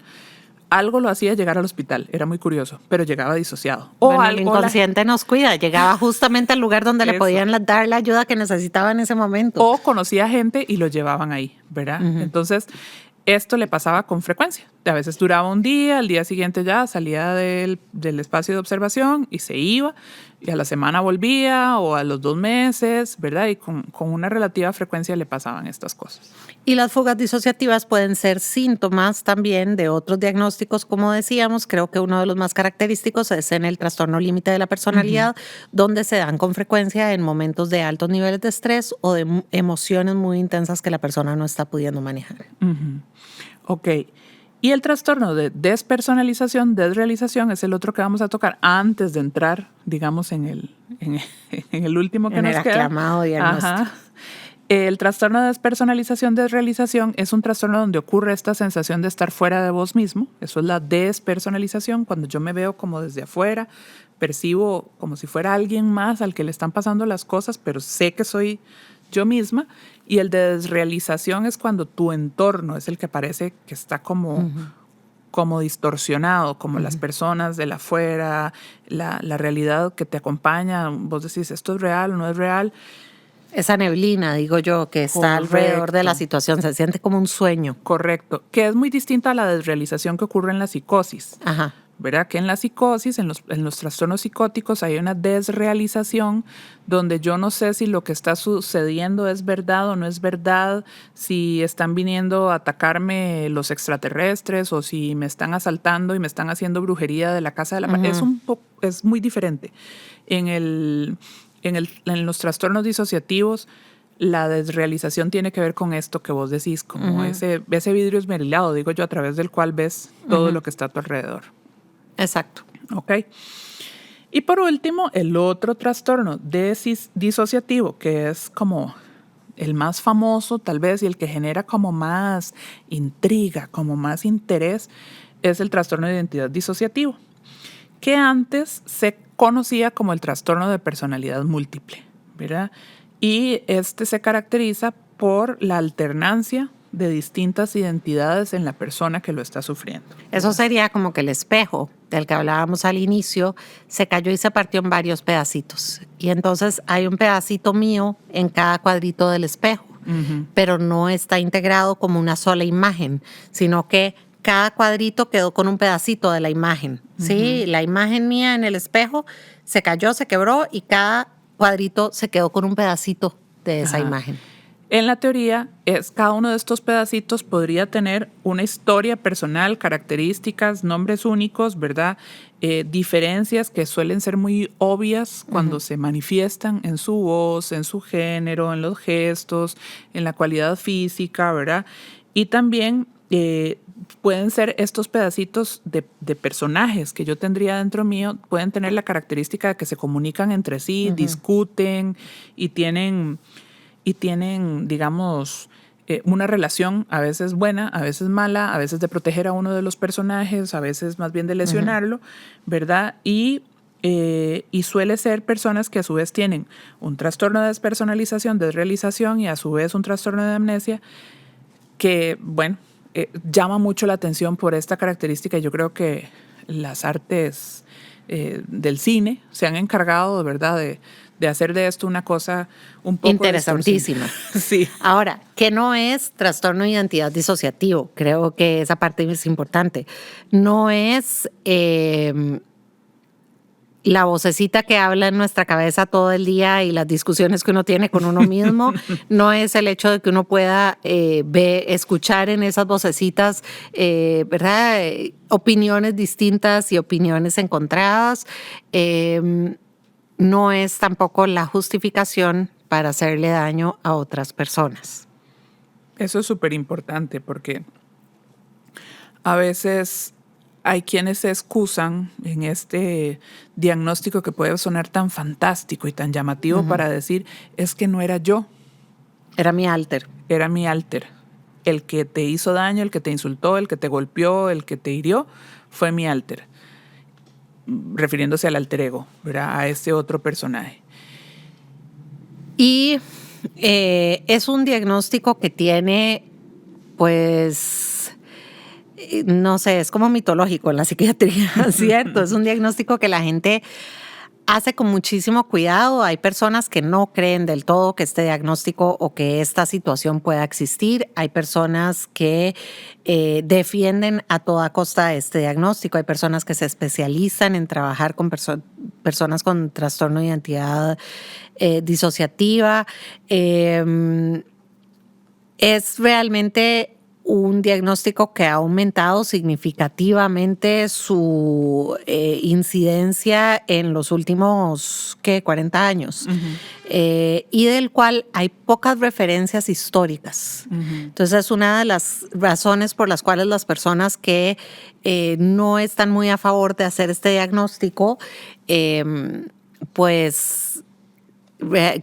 Algo lo hacía llegar al hospital, era muy curioso, pero llegaba disociado. Bueno, el inconsciente nos cuida, llegaba justamente al lugar donde le podían dar la ayuda que necesitaba en ese momento. O conocía gente y lo llevaban ahí, ¿verdad? Entonces, esto le pasaba con frecuencia. A veces duraba un día, al día siguiente ya salía del espacio de observación y se iba, y a la semana volvía o a los 2 meses, ¿verdad? Y con una relativa frecuencia le pasaban estas cosas. Y las fugas disociativas pueden ser síntomas también de otros diagnósticos, como decíamos. Creo que uno de los más característicos es en el trastorno límite de la personalidad, donde se dan con frecuencia en momentos de altos niveles de estrés o de emociones muy intensas que la persona no está pudiendo manejar. Ok. Y el trastorno de despersonalización, desrealización, es el otro que vamos a tocar antes de entrar, digamos, en el último que nos queda. En el aclamado diagnóstico. Ajá. El trastorno de despersonalización, desrealización es un trastorno donde ocurre esta sensación de estar fuera de vos mismo. Eso es la despersonalización, cuando yo me veo como desde afuera, percibo como si fuera alguien más al que le están pasando las cosas, pero sé que soy yo misma. Y el de desrealización es cuando tu entorno es el que parece que está como distorsionado, como las personas de la afuera, la realidad que te acompaña. Vos decís, ¿esto es real o no es real? Esa neblina, digo yo, que está alrededor de la situación, se siente como un sueño. Correcto, que es muy distinta a la desrealización que ocurre en la psicosis. Ajá. ¿Verdad? Que en la psicosis, en los trastornos psicóticos, hay una desrealización donde yo no sé si lo que está sucediendo es verdad o no es verdad, si están viniendo a atacarme los extraterrestres o si me están asaltando y me están haciendo brujería de la casa de la... Es muy diferente. En los trastornos disociativos, la desrealización tiene que ver con esto que vos decís, como ese vidrio esmerilado, digo yo, a través del cual ves todo lo que está a tu alrededor. Exacto. Ok. Y por último, el otro trastorno disociativo, que es como el más famoso tal vez y el que genera como más intriga, como más interés, es el trastorno de identidad disociativo, que antes se conocía como el trastorno de personalidad múltiple, ¿verdad? Y este se caracteriza por la alternancia de distintas identidades en la persona que lo está sufriendo. Eso sería como que el espejo del que hablábamos al inicio se cayó y se partió en varios pedacitos. Y entonces hay un pedacito mío en cada cuadrito del espejo, pero no está integrado como una sola imagen, sino que cada cuadrito quedó con un pedacito de la imagen. ¿Sí? La imagen mía en el espejo se cayó, se quebró y cada cuadrito se quedó con un pedacito de esa imagen. En la teoría, cada uno de estos pedacitos podría tener una historia personal, características, nombres únicos, ¿verdad? Diferencias que suelen ser muy obvias cuando se manifiestan en su voz, en su género, en los gestos, en la cualidad física, ¿verdad? Y también pueden ser estos pedacitos de personajes que yo tendría dentro mío, pueden tener la característica de que se comunican entre sí, discuten y tienen, digamos, una relación a veces buena, a veces mala, a veces de proteger a uno de los personajes, a veces más bien de lesionarlo, ¿verdad? Y suele ser personas que a su vez tienen un trastorno de despersonalización, desrealización y a su vez un trastorno de amnesia que, bueno, llama mucho la atención por esta característica. Yo creo que las artes del cine se han encargado, de verdad, de hacer de esto una cosa un poco interesantísima. Sí. Ahora, ¿qué no es trastorno de identidad disociativo? Creo que esa parte es importante. No es la vocecita que habla en nuestra cabeza todo el día y las discusiones que uno tiene con uno mismo. No es el hecho de que uno pueda escuchar en esas vocecitas, ¿verdad? Opiniones distintas y opiniones encontradas. No es tampoco la justificación para hacerle daño a otras personas. Eso es súper importante porque a veces hay quienes se excusan en este diagnóstico que puede sonar tan fantástico y tan llamativo para decir, es que no era yo. Era mi alter. Era mi alter. El que te hizo daño, el que te insultó, el que te golpeó, el que te hirió, fue mi alter. Refiriéndose al alter ego, ¿verdad? A ese otro personaje. Y es un diagnóstico que tiene, pues, no sé, es como mitológico en la psiquiatría, ¿cierto? Es un diagnóstico que la gente hace con muchísimo cuidado. Hay personas que no creen del todo que este diagnóstico o que esta situación pueda existir. Hay personas que defienden a toda costa este diagnóstico. Hay personas que se especializan en trabajar con personas con trastorno de identidad disociativa. Es realmente un diagnóstico que ha aumentado significativamente su incidencia en los últimos, 40 años, y del cual hay pocas referencias históricas. Entonces, es una de las razones por las cuales las personas que no están muy a favor de hacer este diagnóstico, pues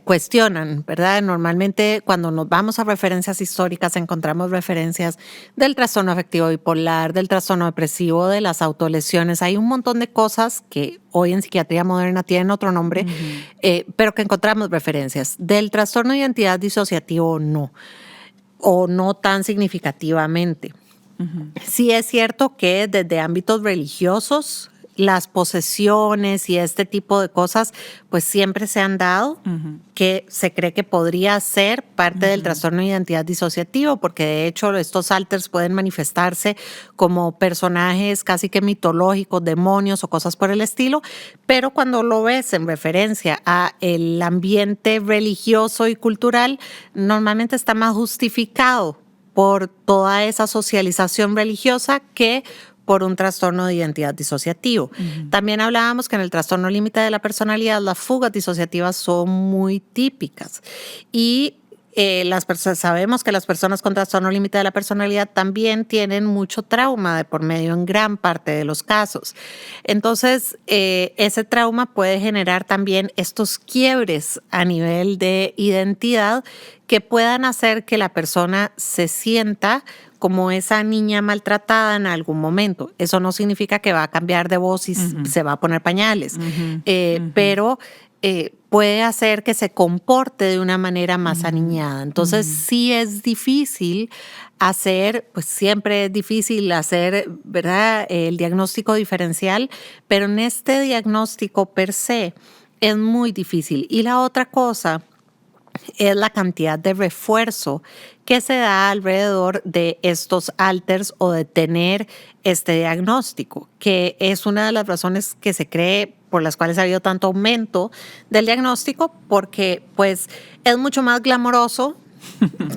cuestionan, ¿verdad? Normalmente cuando nos vamos a referencias históricas encontramos referencias del trastorno afectivo bipolar, del trastorno depresivo, de las autolesiones. Hay un montón de cosas que hoy en psiquiatría moderna tienen otro nombre, pero que encontramos referencias. Del trastorno de identidad disociativo no, o no tan significativamente. Sí es cierto que desde ámbitos religiosos las posesiones y este tipo de cosas pues siempre se han dado, que se cree que podría ser parte del trastorno de identidad disociativo, porque de hecho estos alters pueden manifestarse como personajes casi que mitológicos, demonios o cosas por el estilo, pero cuando lo ves en referencia a el ambiente religioso y cultural, normalmente está más justificado por toda esa socialización religiosa que por un trastorno de identidad disociativo. También hablábamos que en el trastorno límite de la personalidad las fugas disociativas son muy típicas y sabemos que las personas con trastorno límite de la personalidad también tienen mucho trauma de por medio en gran parte de los casos. Entonces, ese trauma puede generar también estos quiebres a nivel de identidad que puedan hacer que la persona se sienta como esa niña maltratada en algún momento. Eso no significa que va a cambiar de voz y se va a poner pañales, pero puede hacer que se comporte de una manera más aniñada. Entonces, sí es difícil hacer, pues siempre es difícil hacer, ¿verdad?, el diagnóstico diferencial, pero en este diagnóstico per se es muy difícil. Y la otra cosa es la cantidad de refuerzo que se da alrededor de estos alters o de tener este diagnóstico, que es una de las razones que se cree por las cuales ha habido tanto aumento del diagnóstico, porque pues es mucho más glamoroso,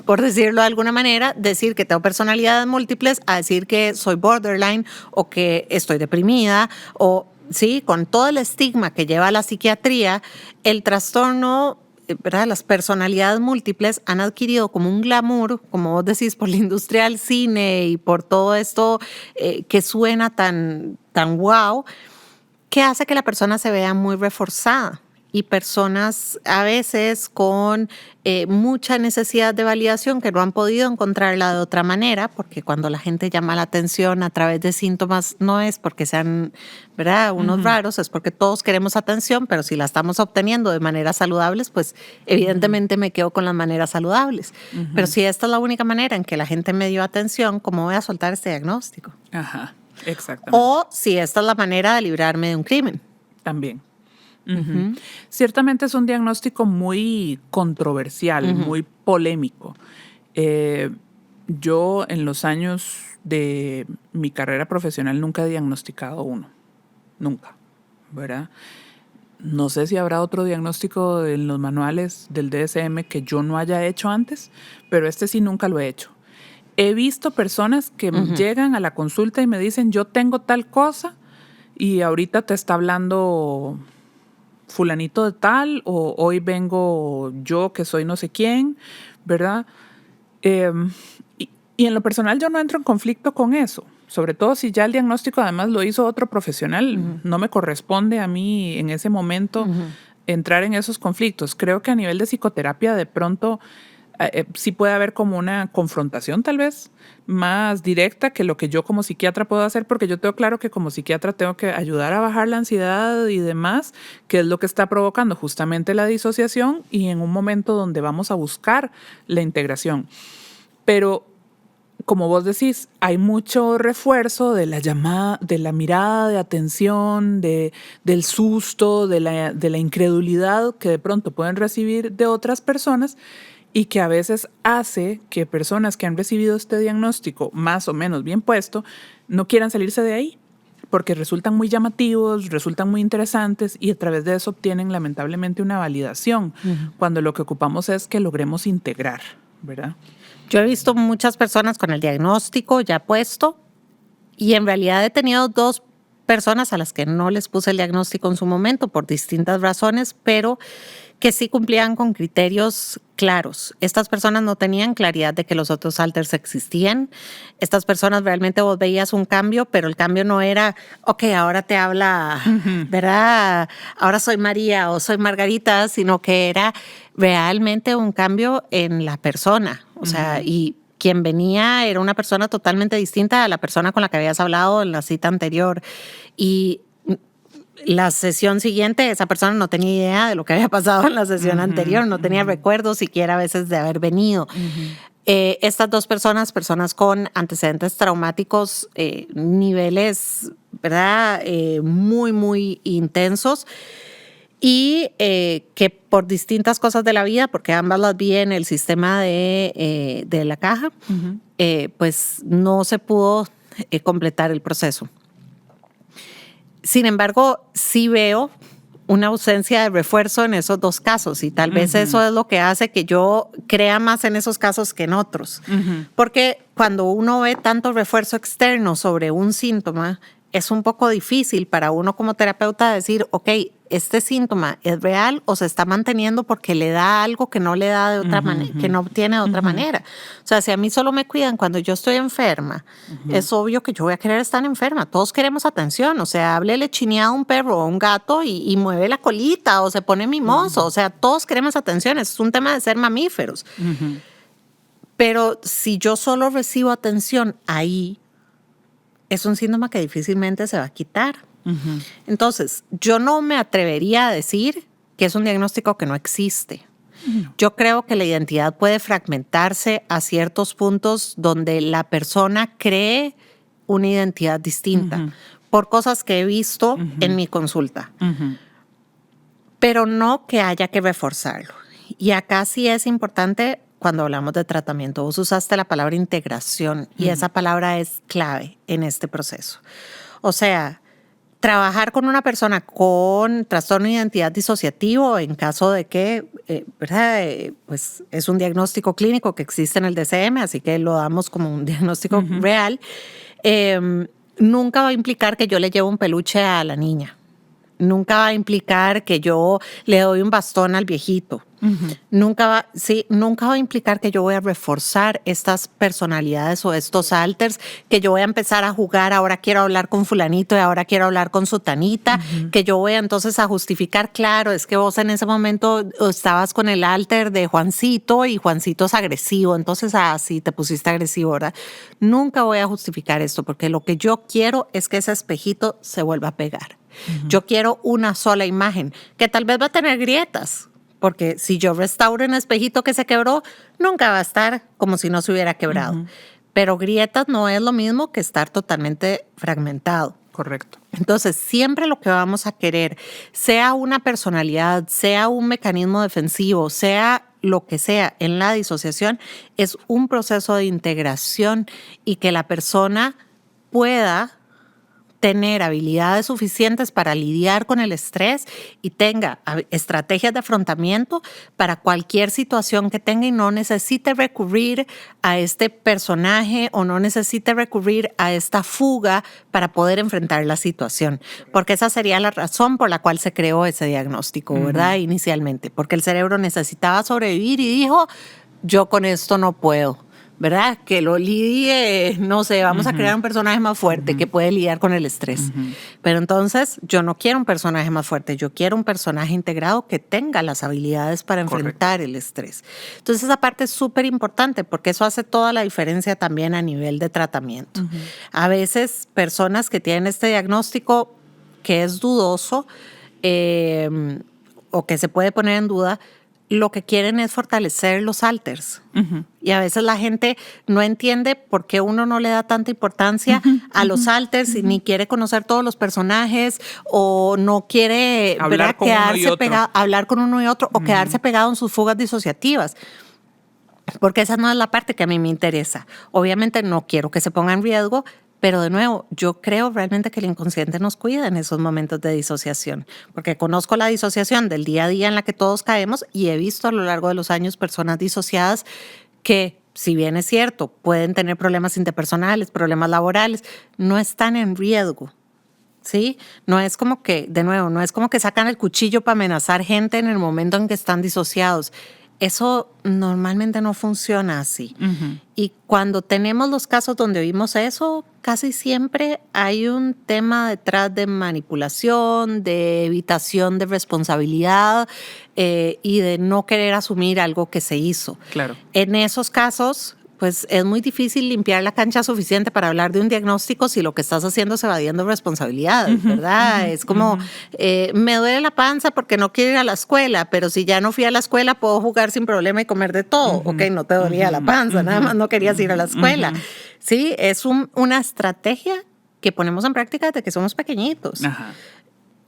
por decirlo de alguna manera, decir que tengo personalidades múltiples a decir que soy borderline o que estoy deprimida o, sí, con todo el estigma que lleva la psiquiatría, el trastorno, ¿verdad?, las personalidades múltiples han adquirido como un glamour, como vos decís, por la industria del cine y por todo esto que suena tan wow, que hace que la persona se vea muy reforzada. Y personas a veces con mucha necesidad de validación que no han podido encontrarla de otra manera, porque cuando la gente llama la atención a través de síntomas no es porque sean, ¿verdad?, unos raros, es porque todos queremos atención, pero si la estamos obteniendo de maneras saludables, pues evidentemente me quedo con las maneras saludables. Pero si esta es la única manera en que la gente me dio atención, ¿cómo voy a soltar este diagnóstico? Ajá, exactamente. O si esta es la manera de librarme de un crimen. También. Ciertamente es un diagnóstico muy controversial, muy polémico. Yo en los años de mi carrera profesional nunca he diagnosticado uno, nunca, ¿verdad? No sé si habrá otro diagnóstico en los manuales del DSM que yo no haya hecho antes, pero este sí nunca lo he hecho. He visto personas que llegan a la consulta y me dicen, yo tengo tal cosa y ahorita te está hablando fulanito de tal, o hoy vengo yo que soy no sé quién, ¿verdad? Y en lo personal yo no entro en conflicto con eso, sobre todo si ya el diagnóstico además lo hizo otro profesional. No me corresponde a mí en ese momento entrar en esos conflictos. Creo que a nivel de psicoterapia de pronto sí puede haber como una confrontación tal vez más directa que lo que yo como psiquiatra puedo hacer, porque yo tengo claro que como psiquiatra tengo que ayudar a bajar la ansiedad y demás, que es lo que está provocando justamente la disociación y en un momento donde vamos a buscar la integración. Pero como vos decís, hay mucho refuerzo de la llamada, de la mirada de atención, del susto, de la incredulidad que de pronto pueden recibir de otras personas y que a veces hace que personas que han recibido este diagnóstico más o menos bien puesto no quieran salirse de ahí, porque resultan muy llamativos, resultan muy interesantes y a través de eso obtienen lamentablemente una validación, cuando lo que ocupamos es que logremos integrar, ¿verdad? Yo he visto muchas personas con el diagnóstico ya puesto y en realidad he tenido 2 personas a las que no les puse el diagnóstico en su momento por distintas razones, pero que sí cumplían con criterios claros. Estas personas no tenían claridad de que los otros alters existían. Estas personas realmente vos veías un cambio, pero el cambio no era, ok, ahora te habla, ¿verdad? Ahora soy María o soy Margarita, sino que era realmente un cambio en la persona. O sea, y quien venía era una persona totalmente distinta a la persona con la que habías hablado en la cita anterior. Y la sesión siguiente, esa persona no tenía idea de lo que había pasado en la sesión anterior, no tenía recuerdos siquiera a veces de haber venido. Estas 2 personas con antecedentes traumáticos, niveles, ¿verdad? Muy, muy intensos. Y que por distintas cosas de la vida, porque ambas las vi en el sistema de la caja, pues no se pudo completar el proceso. Sin embargo, sí veo una ausencia de refuerzo en esos 2 casos y tal vez eso es lo que hace que yo crea más en esos casos que en otros. Porque cuando uno ve tanto refuerzo externo sobre un síntoma, es un poco difícil para uno como terapeuta decir, ok, este síntoma es real o se está manteniendo porque le da algo que no le da de otra manera, que no obtiene de otra manera. O sea, si a mí solo me cuidan cuando yo estoy enferma, es obvio que yo voy a querer estar enferma. Todos queremos atención. O sea, háblele chineado a un perro o a un gato y mueve la colita o se pone mimoso. O sea, todos queremos atención. Es un tema de ser mamíferos. Pero si yo solo recibo atención ahí, es un síntoma que difícilmente se va a quitar. Entonces, yo no me atrevería a decir que es un diagnóstico que no existe. Yo creo que la identidad puede fragmentarse a ciertos puntos donde la persona cree una identidad distinta por cosas que he visto en mi consulta, pero no que haya que reforzarlo. Y acá sí es importante cuando hablamos de tratamiento. Vos usaste la palabra integración y esa palabra es clave en este proceso. O sea, trabajar con una persona con trastorno de identidad disociativo en caso de que, ¿verdad? Pues es un diagnóstico clínico que existe en el DSM, así que lo damos como un diagnóstico real. Nunca va a implicar que yo le llevo un peluche a la niña. Nunca va a implicar que yo le doy un bastón al viejito. Nunca va a implicar que yo voy a reforzar estas personalidades o estos alters, que yo voy a empezar a jugar, ahora quiero hablar con fulanito y ahora quiero hablar con sutanita, que yo voy entonces a justificar, claro, es que vos en ese momento estabas con el alter de Juancito y Juancito es agresivo, entonces así te pusiste agresivo, ¿verdad? Nunca voy a justificar esto porque lo que yo quiero es que ese espejito se vuelva a pegar. Yo quiero una sola imagen, que tal vez va a tener grietas, porque si yo restauro un espejito que se quebró, nunca va a estar como si no se hubiera quebrado. Pero grietas no es lo mismo que estar totalmente fragmentado. Correcto. Entonces, siempre lo que vamos a querer, sea una personalidad, sea un mecanismo defensivo, sea lo que sea en la disociación, es un proceso de integración y que la persona pueda tener habilidades suficientes para lidiar con el estrés y tenga estrategias de afrontamiento para cualquier situación que tenga y no necesite recurrir a este personaje o no necesite recurrir a esta fuga para poder enfrentar la situación. Porque esa sería la razón por la cual se creó ese diagnóstico, ¿verdad? Inicialmente, porque el cerebro necesitaba sobrevivir y dijo, yo con esto no puedo. ¿Verdad? Que lo lidie, no sé, vamos a crear un personaje más fuerte que puede lidiar con el estrés. Pero entonces yo no quiero un personaje más fuerte, yo quiero un personaje integrado que tenga las habilidades para enfrentar el estrés. Entonces esa parte es súper importante porque eso hace toda la diferencia también a nivel de tratamiento. A veces personas que tienen este diagnóstico que es dudoso o que se puede poner en duda, lo que quieren es fortalecer los alters. Y a veces la gente no entiende por qué uno no le da tanta importancia a los alters y ni quiere conocer todos los personajes o no quiere hablar con quedarse pegado, hablar con uno y otro o quedarse pegado en sus fugas disociativas. Porque esa no es la parte que a mí me interesa. Obviamente no quiero que se ponga en riesgo, pero de nuevo, yo creo realmente que el inconsciente nos cuida en esos momentos de disociación, porque conozco la disociación del día a día en la que todos caemos y he visto a lo largo de los años personas disociadas que, si bien es cierto, pueden tener problemas interpersonales, problemas laborales, no están en riesgo. ¿Sí? No es como que, de nuevo, no es como que sacan el cuchillo para amenazar gente en el momento en que están disociados. Eso normalmente no funciona así. Y cuando tenemos los casos donde vimos eso, casi siempre hay un tema detrás de manipulación, de evitación de responsabilidad y de no querer asumir algo que se hizo. Claro. En esos casos, pues es muy difícil limpiar la cancha suficiente para hablar de un diagnóstico si lo que estás haciendo es evadiendo responsabilidades, ¿verdad? Es como, me duele la panza porque no quiero ir a la escuela, pero si ya no fui a la escuela puedo jugar sin problema y comer de todo. Ok, no te dolía la panza, nada más no querías ir a la escuela. Sí, es una estrategia que ponemos en práctica desde que somos pequeñitos.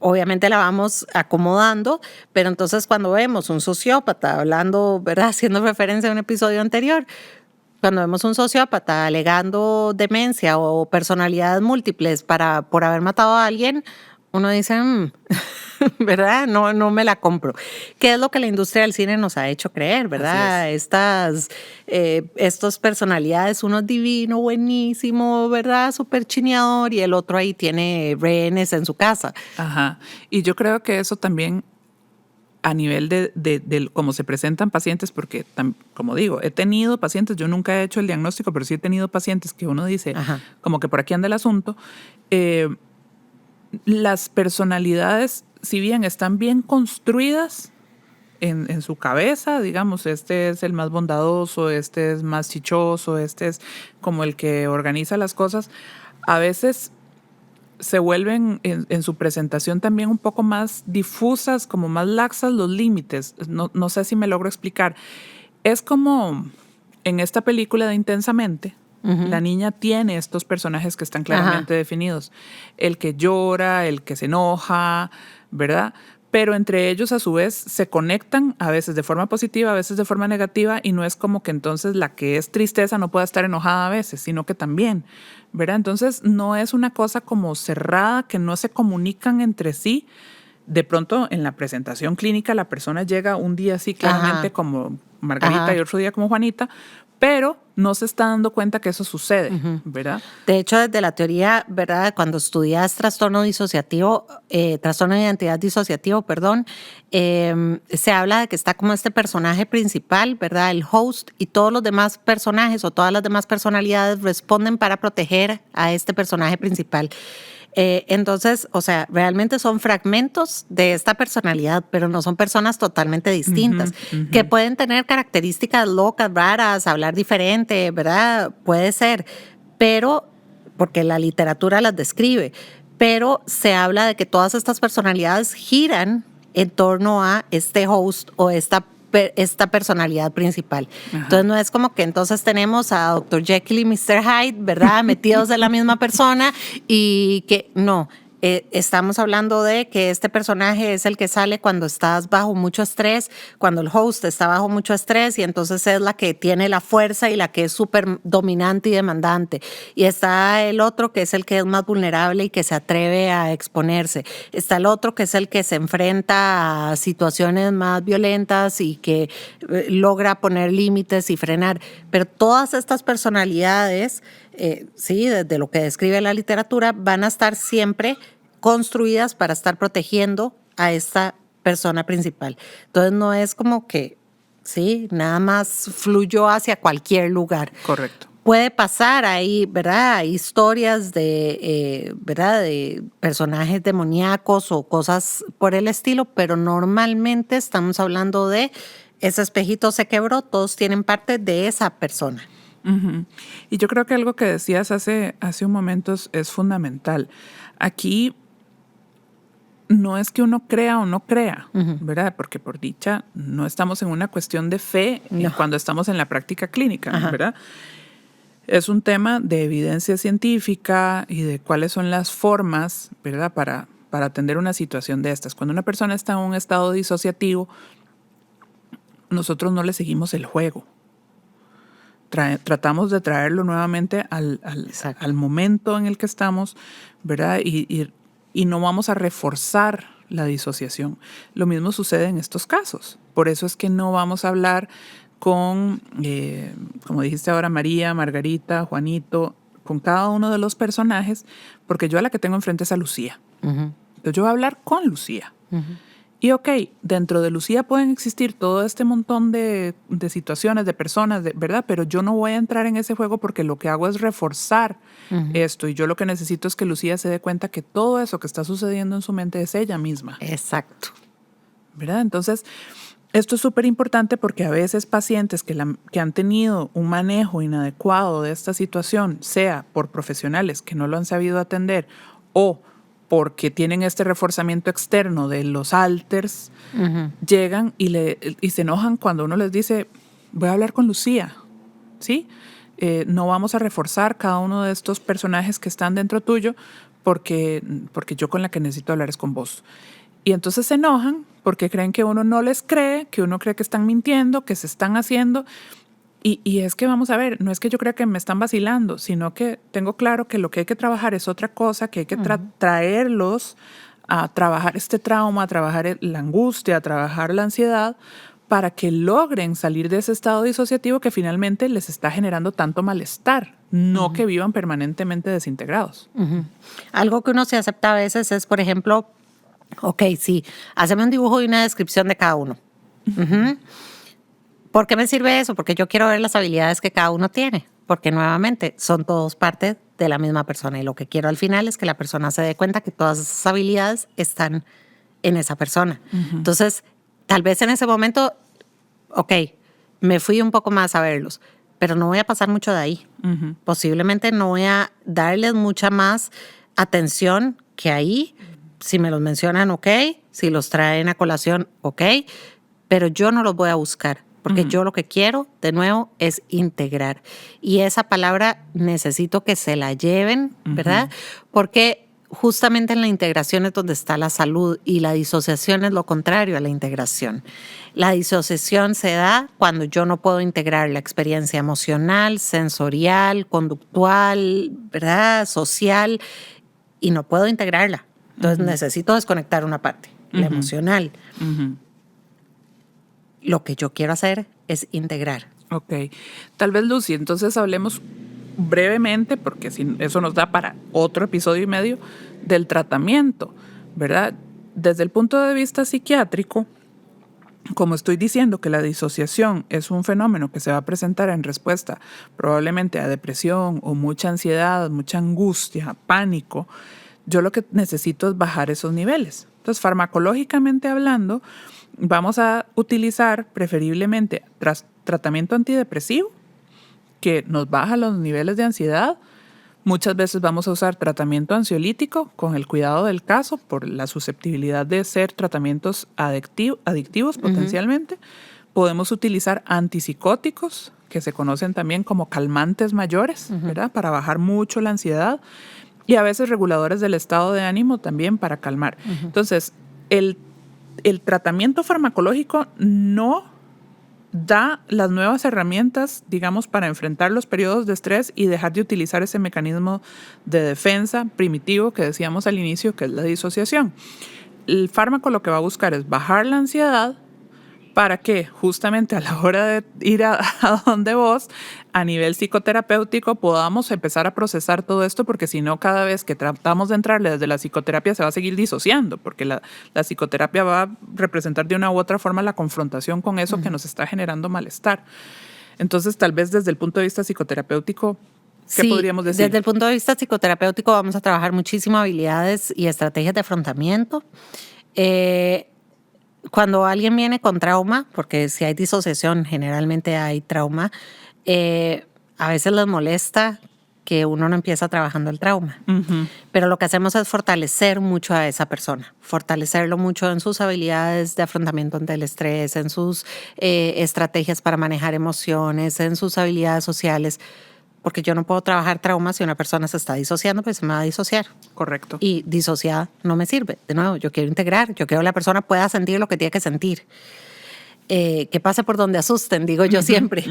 Obviamente la vamos acomodando, pero entonces cuando vemos un sociópata hablando, ¿verdad? Haciendo referencia a un episodio anterior, cuando vemos un sociópata alegando demencia o personalidades múltiples por haber matado a alguien, uno dice, ¿verdad? No me la compro. ¿Qué es lo que la industria del cine nos ha hecho creer, verdad? Estas personalidades, uno es divino, buenísimo, ¿verdad? Súper chineador y el otro ahí tiene rehenes en su casa. Y yo creo que eso también a nivel de cómo se presentan pacientes, porque, como digo, he tenido pacientes, yo nunca he hecho el diagnóstico, pero sí he tenido pacientes que uno dice, como que por aquí anda el asunto. Las personalidades, si bien están bien construidas en su cabeza, digamos, este es el más bondadoso, este es más chichoso, este es como el que organiza las cosas, a veces se vuelven en su presentación también un poco más difusas, como más laxas los límites. No sé si me logro explicar. Es como en esta película de Intensamente, la niña tiene estos personajes que están claramente definidos. El que llora, el que se enoja, ¿verdad? Pero entre ellos a su vez se conectan, a veces de forma positiva, a veces de forma negativa, y no es como que entonces la que es tristeza no pueda estar enojada a veces, sino que también, ¿verdad? Entonces no es una cosa como cerrada, que no se comunican entre sí. De pronto en la presentación clínica la persona llega un día así claramente como Margarita y otro día como Juanita, pero no se está dando cuenta que eso sucede, ¿verdad? De hecho, desde la teoría, ¿verdad? Cuando estudias trastorno disociativo, trastorno de identidad disociativo, perdón, se habla de que está como este personaje principal, ¿verdad? El host, y todos los demás personajes o todas las demás personalidades responden para proteger a este personaje principal. Entonces, o sea, realmente son fragmentos de esta personalidad, pero no son personas totalmente distintas, que pueden tener características locas, raras, hablar diferente, ¿verdad? Puede ser, pero, porque la literatura las describe, pero se habla de que todas estas personalidades giran en torno a este host o esta personalidad principal. Entonces no es como que entonces tenemos a Dr. Jekyll y Mr. Hyde, ¿verdad? Metidos en la misma persona y que no. Estamos hablando de que este personaje es el que sale cuando estás bajo mucho estrés, cuando el host está bajo mucho estrés y entonces es la que tiene la fuerza y la que es súper dominante y demandante. Y está el otro que es el que es más vulnerable y que se atreve a exponerse. Está el otro que es el que se enfrenta a situaciones más violentas y que logra poner límites y frenar. Pero todas estas personalidades, sí, desde lo que describe la literatura, van a estar siempre construidas para estar protegiendo a esta persona principal. Entonces no es como que, sí, nada más fluyó hacia cualquier lugar. Correcto. Puede pasar ahí, ¿verdad? Hay historias de, ¿verdad? De personajes demoníacos o cosas por el estilo, pero normalmente estamos hablando de ese espejito se quebró, todos tienen parte de esa persona. Y yo creo que algo que decías hace un momento es fundamental. Aquí no es que uno crea o no crea, ¿verdad? Porque por dicha no estamos en una cuestión de fe cuando estamos en la práctica clínica, ¿verdad? Es un tema de evidencia científica y de cuáles son las formas, ¿verdad? Para atender una situación de estas. Cuando una persona está en un estado disociativo, nosotros no le seguimos el juego. Tratamos de traerlo nuevamente al momento en el que estamos, ¿verdad? Y no vamos a reforzar la disociación. Lo mismo sucede en estos casos. Por eso es que no vamos a hablar con, como dijiste ahora, María, Margarita, Juanito, con cada uno de los personajes, porque yo a la que tengo enfrente es a Lucía. Entonces yo voy a hablar con Lucía. Y ok, dentro de Lucía pueden existir todo este montón de situaciones, de personas, ¿verdad? Pero yo no voy a entrar en ese juego porque lo que hago es reforzar esto. Y yo lo que necesito es que Lucía se dé cuenta que todo eso que está sucediendo en su mente es ella misma. Exacto. ¿Verdad? Entonces, esto es súper importante porque a veces pacientes que han tenido un manejo inadecuado de esta situación, sea por profesionales que no lo han sabido atender o porque tienen este reforzamiento externo de los alters, llegan y se enojan cuando uno les dice, voy a hablar con Lucía, ¿sí? No vamos a reforzar cada uno de estos personajes que están dentro tuyo porque yo con la que necesito hablar es con vos. Y entonces se enojan porque creen que uno no les cree, que uno cree que están mintiendo, que se están haciendo. Y es que vamos a ver, no es que yo crea que me están vacilando, sino que tengo claro que lo que hay que trabajar es otra cosa, que hay que traerlos a trabajar este trauma, a trabajar la angustia, a trabajar la ansiedad, para que logren salir de ese estado disociativo que finalmente les está generando tanto malestar, no que vivan permanentemente desintegrados. Algo que uno se acepta a veces es, por ejemplo, ok, sí, haceme un dibujo y una descripción de cada uno. ¿Por qué me sirve eso? Porque yo quiero ver las habilidades que cada uno tiene. Porque nuevamente son todos parte de la misma persona. Y lo que quiero al final es que la persona se dé cuenta que todas esas habilidades están en esa persona. Entonces, tal vez en ese momento, ok, me fui un poco más a verlos, pero no voy a pasar mucho de ahí. Posiblemente no voy a darles mucha más atención que ahí. Si me los mencionan, ok. Si los traen a colación, ok. Pero yo no los voy a buscar. Porque yo lo que quiero, de nuevo, es integrar. Y esa palabra necesito que se la lleven, ¿verdad? Porque justamente en la integración es donde está la salud y la disociación es lo contrario a la integración. La disociación se da cuando yo no puedo integrar la experiencia emocional, sensorial, conductual, ¿verdad? Social, y no puedo integrarla. Entonces necesito desconectar una parte, la emocional. Lo que yo quiero hacer es integrar. Ok. Tal vez, Lucy, entonces hablemos brevemente, porque eso nos da para otro episodio y medio, del tratamiento, ¿verdad? Desde el punto de vista psiquiátrico, como estoy diciendo que la disociación es un fenómeno que se va a presentar en respuesta probablemente a depresión o mucha ansiedad, mucha angustia, pánico, yo lo que necesito es bajar esos niveles. Entonces, farmacológicamente hablando, vamos a utilizar preferiblemente tratamiento antidepresivo que nos baja los niveles de ansiedad. Muchas veces vamos a usar tratamiento ansiolítico con el cuidado del caso por la susceptibilidad de ser tratamientos adictivos potencialmente. Podemos utilizar antipsicóticos que se conocen también como calmantes mayores, ¿verdad? Para bajar mucho la ansiedad y a veces reguladores del estado de ánimo también para calmar. Entonces, el tratamiento farmacológico no da las nuevas herramientas, digamos, para enfrentar los periodos de estrés y dejar de utilizar ese mecanismo de defensa primitivo que decíamos al inicio, que es la disociación. El fármaco lo que va a buscar es bajar la ansiedad para que justamente a la hora de ir a donde vos, a nivel psicoterapéutico, podamos empezar a procesar todo esto, porque si no, cada vez que tratamos de entrarle desde la psicoterapia se va a seguir disociando, porque la psicoterapia va a representar de una u otra forma la confrontación con eso que nos está generando malestar. Entonces, tal vez desde el punto de vista psicoterapéutico, ¿qué podríamos decir? Desde el punto de vista psicoterapéutico vamos a trabajar muchísimo habilidades y estrategias de afrontamiento. Cuando alguien viene con trauma, porque si hay disociación, generalmente hay trauma, a veces les molesta que uno no empieza trabajando el trauma. Pero lo que hacemos es fortalecer mucho a esa persona, fortalecerlo mucho en sus habilidades de afrontamiento ante el estrés, en sus estrategias para manejar emociones, en sus habilidades sociales, porque yo no puedo trabajar trauma si una persona se está disociando, pues se me va a disociar. Correcto. Y disociada no me sirve. De nuevo, yo quiero integrar, yo quiero que la persona pueda sentir lo que tiene que sentir. Que pase por donde asusten, digo yo siempre.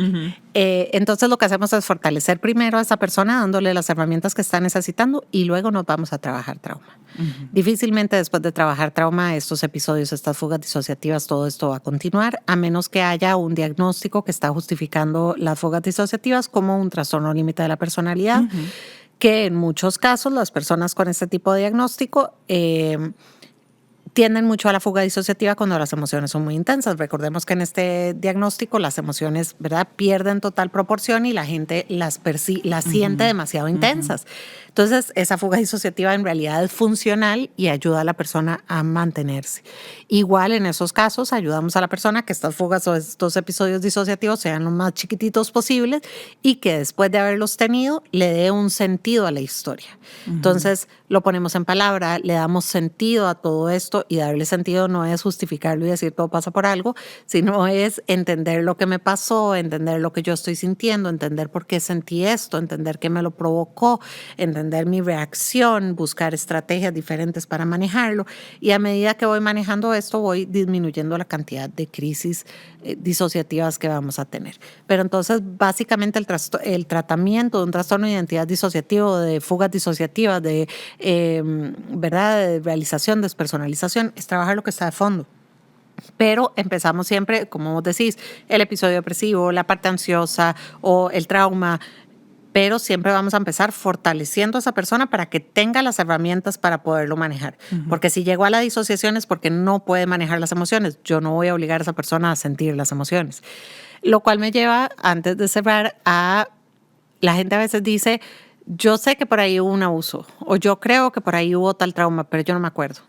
Entonces lo que hacemos es fortalecer primero a esa persona dándole las herramientas que está necesitando y luego nos vamos a trabajar trauma. Difícilmente después de trabajar trauma, estos episodios, estas fugas disociativas, todo esto va a continuar, a menos que haya un diagnóstico que está justificando las fugas disociativas como un trastorno límite de la personalidad, que en muchos casos las personas con este tipo de diagnóstico tienden mucho a la fuga disociativa cuando las emociones son muy intensas. Recordemos que en este diagnóstico las emociones, ¿verdad?, pierden total proporción y la gente las siente demasiado intensas. Entonces, esa fuga disociativa en realidad es funcional y ayuda a la persona a mantenerse. Igual en esos casos ayudamos a la persona que estas fugas o estos episodios disociativos sean lo más chiquititos posibles y que después de haberlos tenido le dé un sentido a la historia. Entonces, lo ponemos en palabra, le damos sentido a todo esto y darle sentido no es justificarlo y decir todo pasa por algo, sino es entender lo que me pasó, entender lo que yo estoy sintiendo, entender por qué sentí esto, entender qué me lo provocó, entender mi reacción, buscar estrategias diferentes para manejarlo. Y a medida que voy manejando esto, voy disminuyendo la cantidad de crisis disociativas que vamos a tener. Pero entonces, básicamente, el tratamiento de un trastorno de identidad disociativo, de fugas disociativas, de, ¿verdad?, de realización, despersonalización, es trabajar lo que está de fondo. Pero empezamos siempre, como vos decís, el episodio depresivo, la parte ansiosa o el trauma, pero siempre vamos a empezar fortaleciendo a esa persona para que tenga las herramientas para poderlo manejar. Porque si llegó a la disociación es porque no puede manejar las emociones. Yo no voy a obligar a esa persona a sentir las emociones. Lo cual me lleva, antes de cerrar, a la gente a veces dice, yo sé que por ahí hubo un abuso o yo creo que por ahí hubo tal trauma, pero yo no me acuerdo.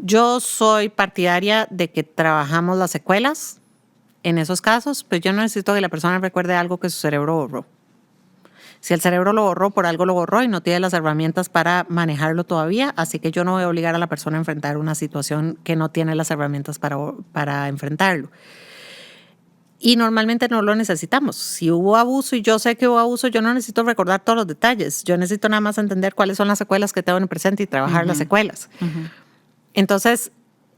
Yo soy partidaria de que trabajamos las secuelas en esos casos, pero yo no necesito que la persona recuerde algo que su cerebro borró. Si el cerebro lo borró, por algo lo borró y no tiene las herramientas para manejarlo todavía, así que yo no voy a obligar a la persona a enfrentar una situación que no tiene las herramientas para enfrentarlo. Y normalmente no lo necesitamos. Si hubo abuso y yo sé que hubo abuso, yo no necesito recordar todos los detalles. Yo necesito nada más entender cuáles son las secuelas que tengo en el presente y trabajar las secuelas. Entonces,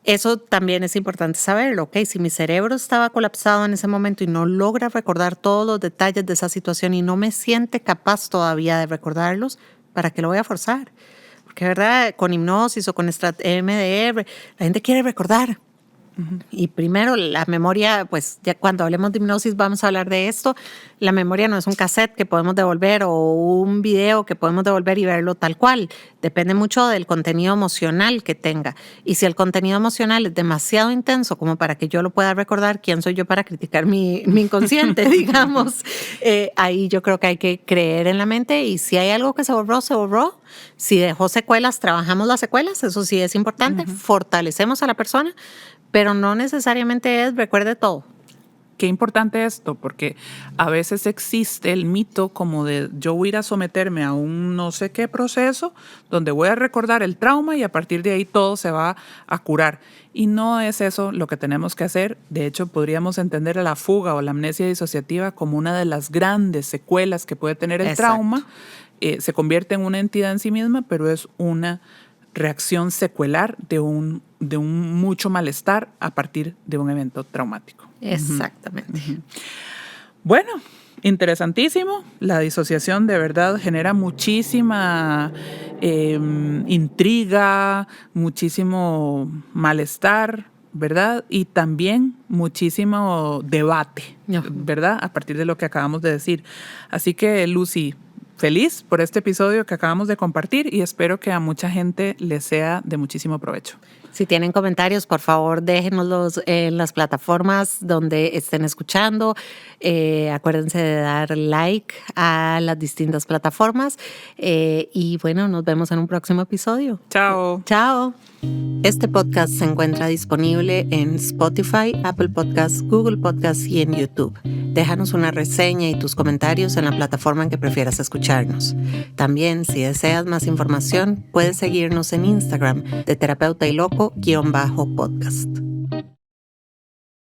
eso también es importante saberlo, ¿ok? Si mi cerebro estaba colapsado en ese momento y no logra recordar todos los detalles de esa situación y no me siente capaz todavía de recordarlos, ¿para qué lo voy a forzar? Porque, ¿verdad?, con hipnosis o con MDR, la gente quiere recordar. Y primero, la memoria, pues ya cuando hablemos de hipnosis vamos a hablar de esto. La memoria no es un cassette que podemos devolver o un video que podemos devolver y verlo tal cual. Depende mucho del contenido emocional que tenga. Y si el contenido emocional es demasiado intenso como para que yo lo pueda recordar, ¿quién soy yo para criticar mi inconsciente, digamos? Ahí yo creo que hay que creer en la mente y si hay algo que se borró, se borró. Si dejó secuelas, trabajamos las secuelas, eso sí es importante. Fortalecemos a la persona, pero no necesariamente es recuerde todo. Qué importante esto, porque a veces existe el mito como de yo voy a ir a someterme a un no sé qué proceso donde voy a recordar el trauma y a partir de ahí todo se va a curar. Y no es eso lo que tenemos que hacer. De hecho, podríamos entender la fuga o la amnesia disociativa como una de las grandes secuelas que puede tener el trauma. Se convierte en una entidad en sí misma, pero es una reacción secuelar de un mucho malestar a partir de un evento traumático. Exactamente. Bueno, interesantísimo. La disociación de verdad genera muchísima intriga, muchísimo malestar, ¿verdad? Y también muchísimo debate, ¿verdad? A partir de lo que acabamos de decir. Así que, Lucy, feliz por este episodio que acabamos de compartir y espero que a mucha gente les sea de muchísimo provecho. Si tienen comentarios, por favor, déjenoslos en las plataformas donde estén escuchando. Acuérdense de dar like a las distintas plataformas. Y bueno, nos vemos en un próximo episodio. Chao. Chao. Este podcast se encuentra disponible en Spotify, Apple Podcasts, Google Podcasts y en YouTube. Déjanos una reseña y tus comentarios en la plataforma en que prefieras escucharnos. También, si deseas más información, puedes seguirnos en Instagram de Terapeuta y Loco _podcast.